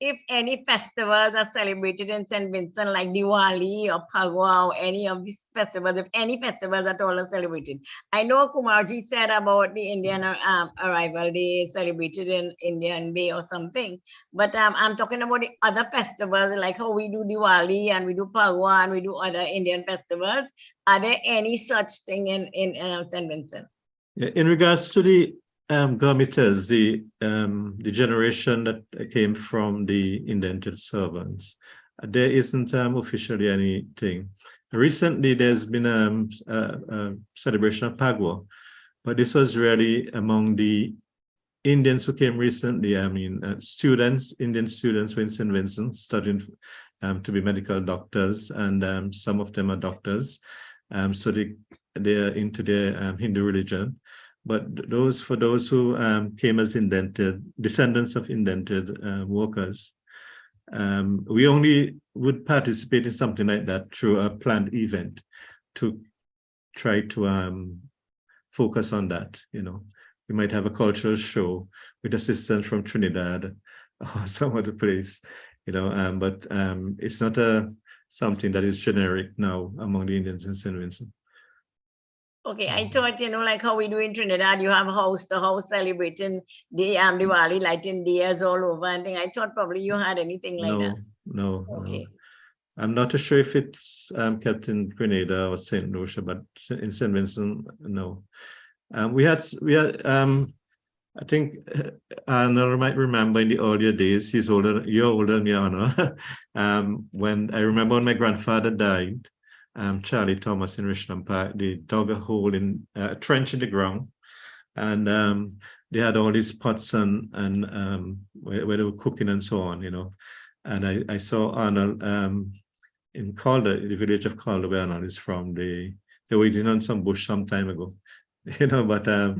if any festivals are celebrated in St. Vincent, like Diwali or Phagwa or any of these festivals, if any festivals at all are celebrated. I know Kumarji said about the Indian Arrival Day celebrated in Indian Bay or something, but I'm talking about the other festivals, like how we do Diwali and we do Phagwa and we do other Indian festivals. Are there any such thing in St. Vincent? Yeah, in regards to the Gurmitas, the generation that came from the indentured servants, there isn't officially anything. Recently, there's been a celebration of Phagwa, but this was really among the Indians who came recently. I mean, Indian students were in St. Vincent studying to be medical doctors, and some of them are doctors. So they're into their Hindu religion. But for those who came as descendants of indented workers, we only would participate in something like that through a planned event to try to focus on that. You know, we might have a cultural show with assistance from Trinidad or some other place. You know, but it's not something that is generic now among the Indians in St. Vincent. Okay, I thought, you know, like how we do in Trinidad, you have house to house celebrating the Diwali, lighting diyas all over, and I thought probably you had anything like that. No. Okay. I'm not too sure if it's kept in Grenada or St. Lucia, but in St. Vincent, no. We had I think Anna might remember in the earlier days, you're older than me, Anna. When I remember when my grandfather died, Charlie Thomas in Richland Park, they dug a hole in a trench in the ground, and they had all these pots and where they were cooking and so on, you know. And I saw Arnold in Calder, the village of Calder, where Arnold is from. They were eating on some bush some time ago, you know. But I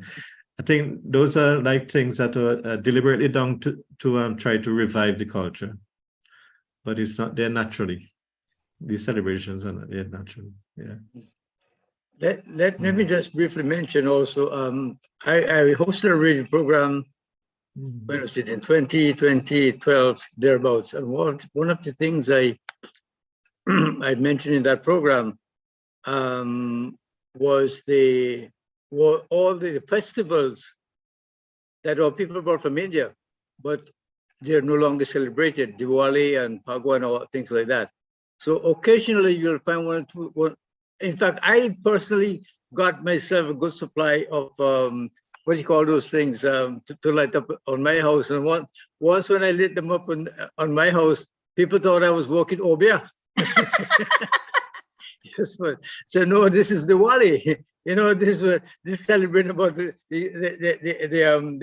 think those are like things that are deliberately done to try to revive the culture, but it's not there naturally. These celebrations are not there naturally. Yeah. Let me just briefly mention also, I hosted a radio program, when was it, in 2012, thereabouts. And one of the things I mentioned in that program was the were all the festivals that our people brought from India, but they're no longer celebrated, Diwali and Phagwan or things like that. So occasionally you'll find one or two. In fact, I personally got myself a good supply of what do you call those things to light up on my house. And once when I lit them up on my house, people thought I was walking Obia. Yes, but so no, this is Diwali. You know, this celebrating about the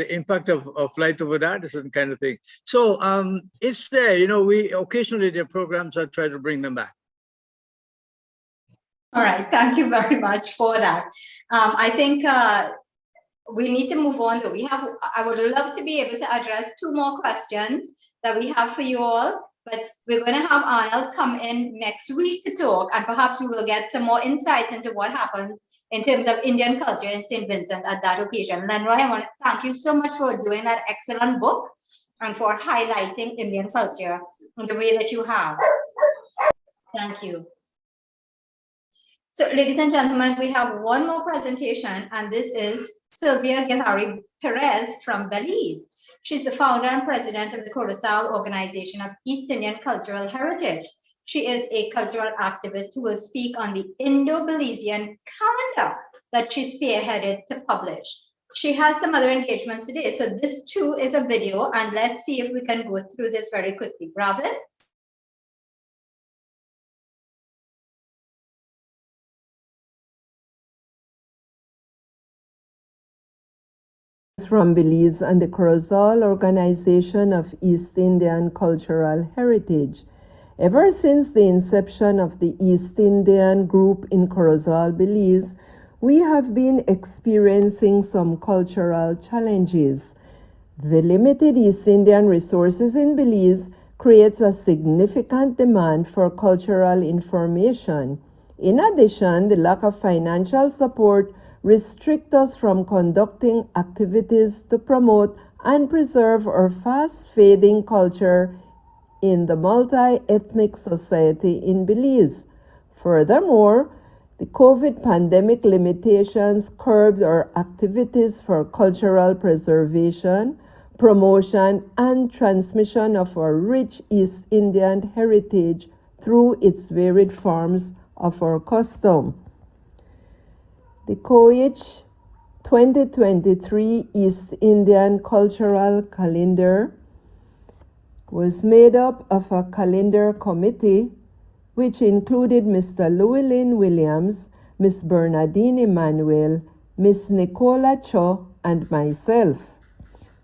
impact of light over that and kind of thing. So it's there. You know, we occasionally their programs I try to bring them back. All right, thank you very much for that. I think we need to move on. Though I would love to be able to address 2 more questions that we have for you all. But we're going to have Arnold come in next week to talk, and perhaps we will get some more insights into what happens in terms of Indian culture in St. Vincent at that occasion. Lenroy, I want to thank you so much for doing that excellent book and for highlighting Indian culture in the way that you have. Thank you. So, ladies and gentlemen, we have one more presentation, and this is Sylvia Gilhari Perez from Belize. She's the founder and president of the Coruscant Organization of East Indian Cultural Heritage. She is a cultural activist who will speak on the Indo-Belizean calendar that she spearheaded to publish. She has some other engagements today. So this too is a video, and let's see if we can go through this very quickly. Bravin? From Belize and the Corozal Organization of East Indian Cultural Heritage. Ever since the inception of the East Indian group in Corozal, Belize, we have been experiencing some cultural challenges. The limited East Indian resources in Belize creates a significant demand for cultural information. In addition, the lack of financial support restrict us from conducting activities to promote and preserve our fast-fading culture in the multi-ethnic society in Belize. Furthermore, the COVID pandemic limitations curbed our activities for cultural preservation, promotion, and transmission of our rich East Indian heritage through its varied forms of our custom. The COICH 2023 East Indian Cultural Calendar was made up of a calendar committee which included Mr. Llewellyn Williams, Miss Bernadine Emmanuel, Miss Nicola Cho, and myself.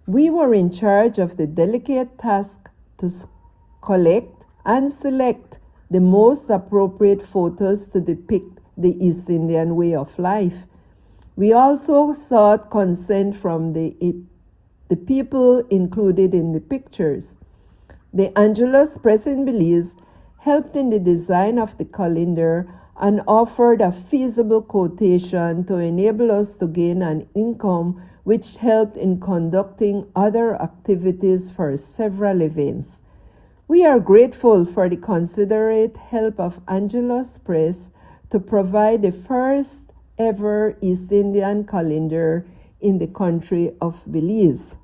We were in charge of the delicate task to collect and select the most appropriate photos to depict the East Indian way of life. We also sought consent from the people included in the pictures. The Angelus Press in Belize helped in the design of the calendar and offered a feasible quotation to enable us to gain an income, which helped in conducting other activities for several events. We are grateful for the considerate help of Angelus Press to provide the first ever East Indian calendar in the country of Belize.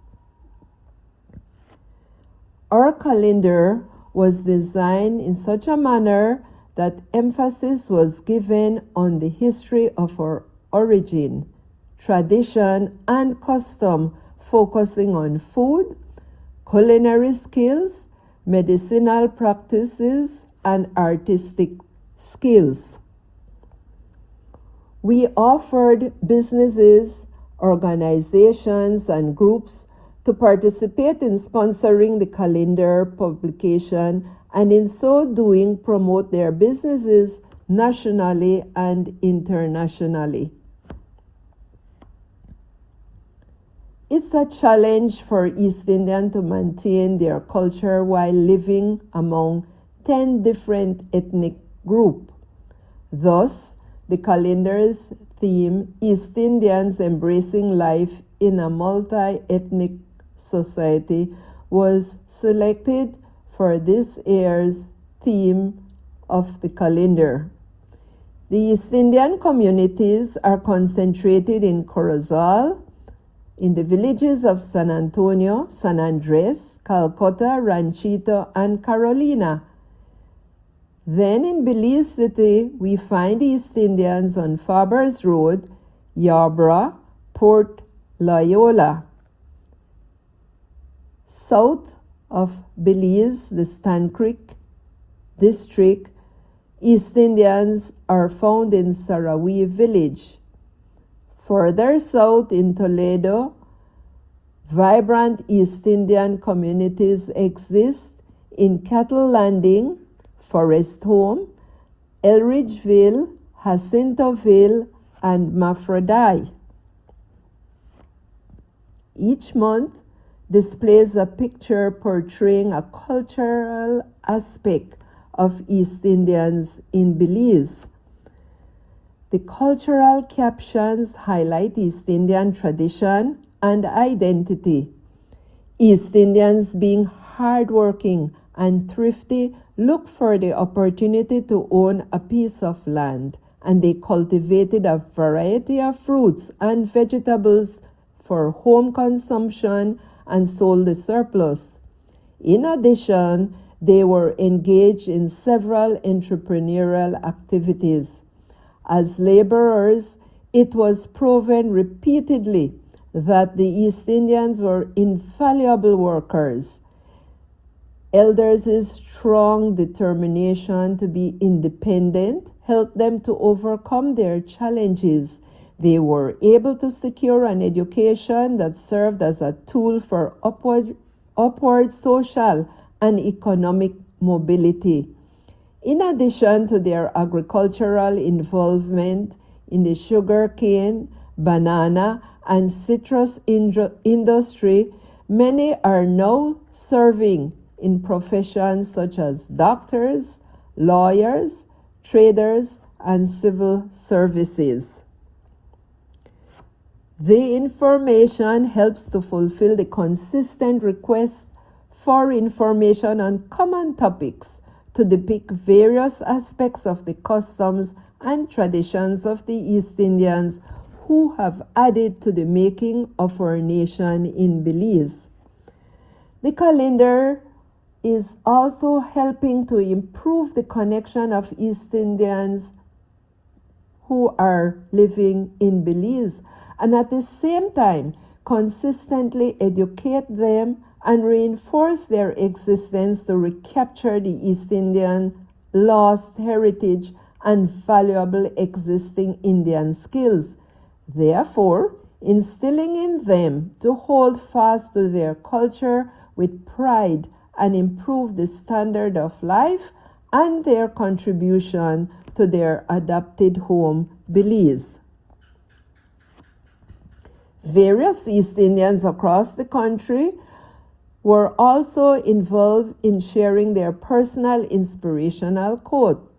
Our calendar was designed in such a manner that emphasis was given on the history of our origin, tradition, and custom, focusing on food, culinary skills, medicinal practices, and artistic skills. We offered businesses, organizations, and groups to participate in sponsoring the calendar publication, and in so doing promote their businesses nationally and internationally. It's a challenge for East Indians to maintain their culture while living among 10 different ethnic groups. Thus, the calendar's theme, East Indians Embracing Life in a Multi-Ethnic Society, was selected for this year's theme of the calendar. The East Indian communities are concentrated in Corozal, in the villages of San Antonio, San Andres, Calcutta, Ranchito, and Carolina. Then in Belize City, we find East Indians on Fabers Road, Yarborough, Port Loyola. South of Belize, the Stann Creek district, East Indians are found in Sarawi village. Further south in Toledo, vibrant East Indian communities exist in Cattle Landing, Forest Home, Elridgeville, Jacintoville, and Mafrodai. Each month displays a picture portraying a cultural aspect of East Indians in Belize. The cultural captions highlight East Indian tradition and identity. East Indians, being hardworking and thrifty, look for the opportunity to own a piece of land, and they cultivated a variety of fruits and vegetables for home consumption and sold the surplus. In addition, they were engaged in several entrepreneurial activities. As laborers, it was proven repeatedly that the East Indians were invaluable workers. Elders' strong determination to be independent helped them to overcome their challenges. They were able to secure an education that served as a tool for upward social and economic mobility. In addition to their agricultural involvement in the sugarcane, banana, and citrus industry, many are now serving in professions such as doctors, lawyers, traders, and civil services. The information helps to fulfill the consistent request for information on common topics to depict various aspects of the customs and traditions of the East Indians who have added to the making of our nation in Belize. The calendar is also helping to improve the connection of East Indians who are living in Belize, and at the same time consistently educate them and reinforce their existence to recapture the East Indian lost heritage and valuable existing Indian skills, therefore instilling in them to hold fast to their culture with pride and improve the standard of life and their contribution to their adopted home, Belize. Various East Indians across the country were also involved in sharing their personal inspirational quote.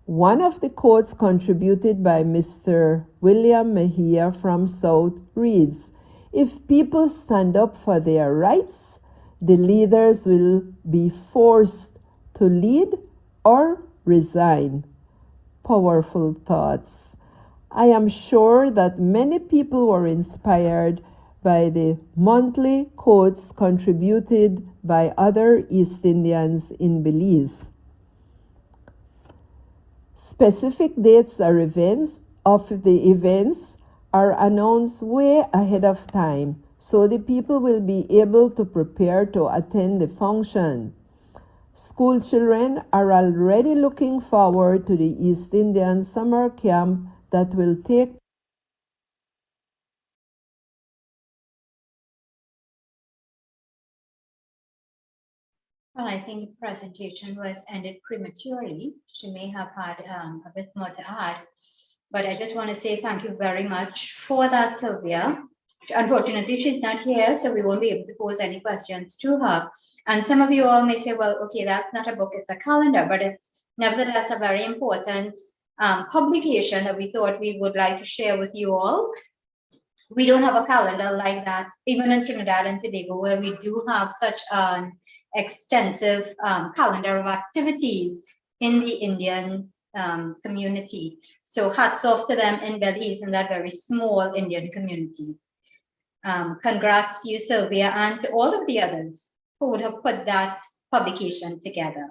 One of the quotes contributed by Mr. William Mejia from South reads, "If people stand up for their rights, the leaders will be forced to lead or resign." Powerful thoughts. I am sure that many people were inspired by the monthly quotes contributed by other East Indians in Belize. Specific dates or events of the events are announced way ahead of time, so the people will be able to prepare to attend the function. School children are already looking forward to the East Indian summer camp that will take Well, I think the presentation was ended prematurely. She may have had a bit more to add, but I just want to say thank you very much for that, Sylvia. Unfortunately, she's not here, so we won't be able to pose any questions to her. And some of you all may say, well, okay, that's not a book, it's a calendar, but it's nevertheless a very important publication that we thought we would like to share with you all. We don't have a calendar like that, even in Trinidad and Tobago, where we do have such an extensive calendar of activities in the Indian community. So hats off to them in Belize in that very small Indian community. Congrats to you, Sylvia, and to all of the others who would have put that publication together.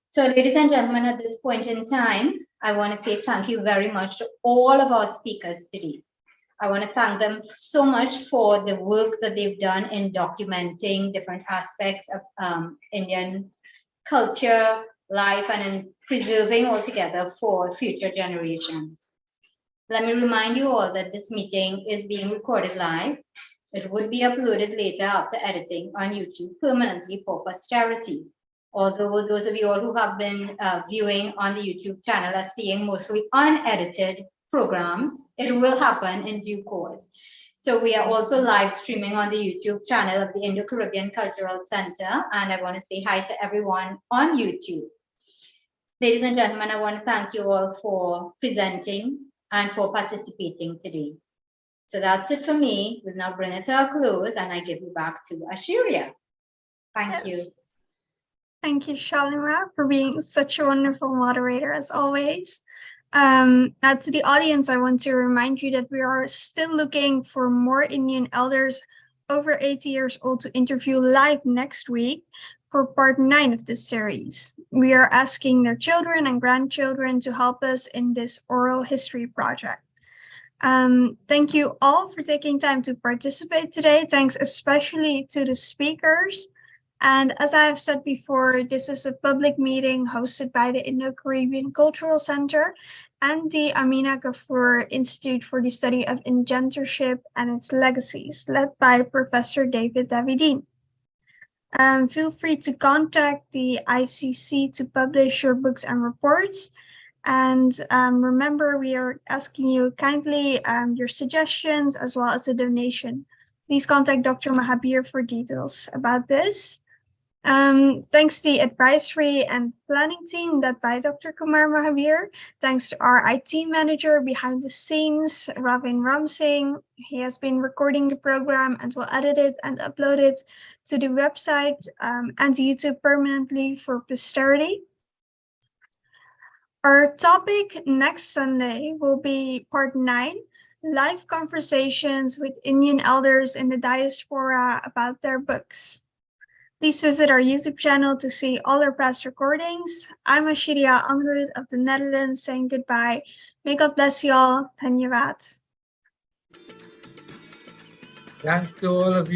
So ladies and gentlemen, at this point in time, I want to say thank you very much to all of our speakers today. I want to thank them so much for the work that they've done in documenting different aspects of Indian culture, life, and in preserving altogether for future generations. Let me remind you all that this meeting is being recorded live. It would be uploaded later after editing on YouTube permanently for posterity. Although those of you all who have been viewing on the YouTube channel are seeing mostly unedited programs, it will happen in due course. So we are also live streaming on the YouTube channel of the Indo-Caribbean Cultural Center, and I want to say hi to everyone on YouTube. Ladies and gentlemen, I want to thank you all for presenting and for participating today. So that's it for me. We'll now bring it to a close, and I give you back to Ashiria. Thank you. Thank you, Shalimar, for being such a wonderful moderator as always. Now to the audience, I want to remind you that we are still looking for more Indian elders over 80 years old to interview live next week for part 9 of this series. We are asking their children and grandchildren to help us in this oral history project. Thank you all for taking time to participate today. Thanks especially to the speakers. And as I have said before, this is a public meeting hosted by the Indo-Caribbean Cultural Center and the Amina Ghafoor Institute for the Study of Indentureship and its Legacies, led by Professor David Davidine. Feel free to contact the ICC to publish your books and reports. And remember, we are asking you kindly your suggestions as well as a donation. Please contact Dr. Mahabir for details about this. Thanks to the advisory and planning team led by Dr. Kumar Mahabir. Thanks to our IT manager behind the scenes, Ravin Ramsingh. He has been recording the program and will edit it and upload it to the website and YouTube permanently for posterity. Our topic next Sunday will be part 9, live conversations with Indian elders in the diaspora about their books. Please visit our YouTube channel to see all our past recordings. I'm Ashiria Amrud of the Netherlands saying goodbye. May God bless you all. Dhanyavad. Thanks to all of you.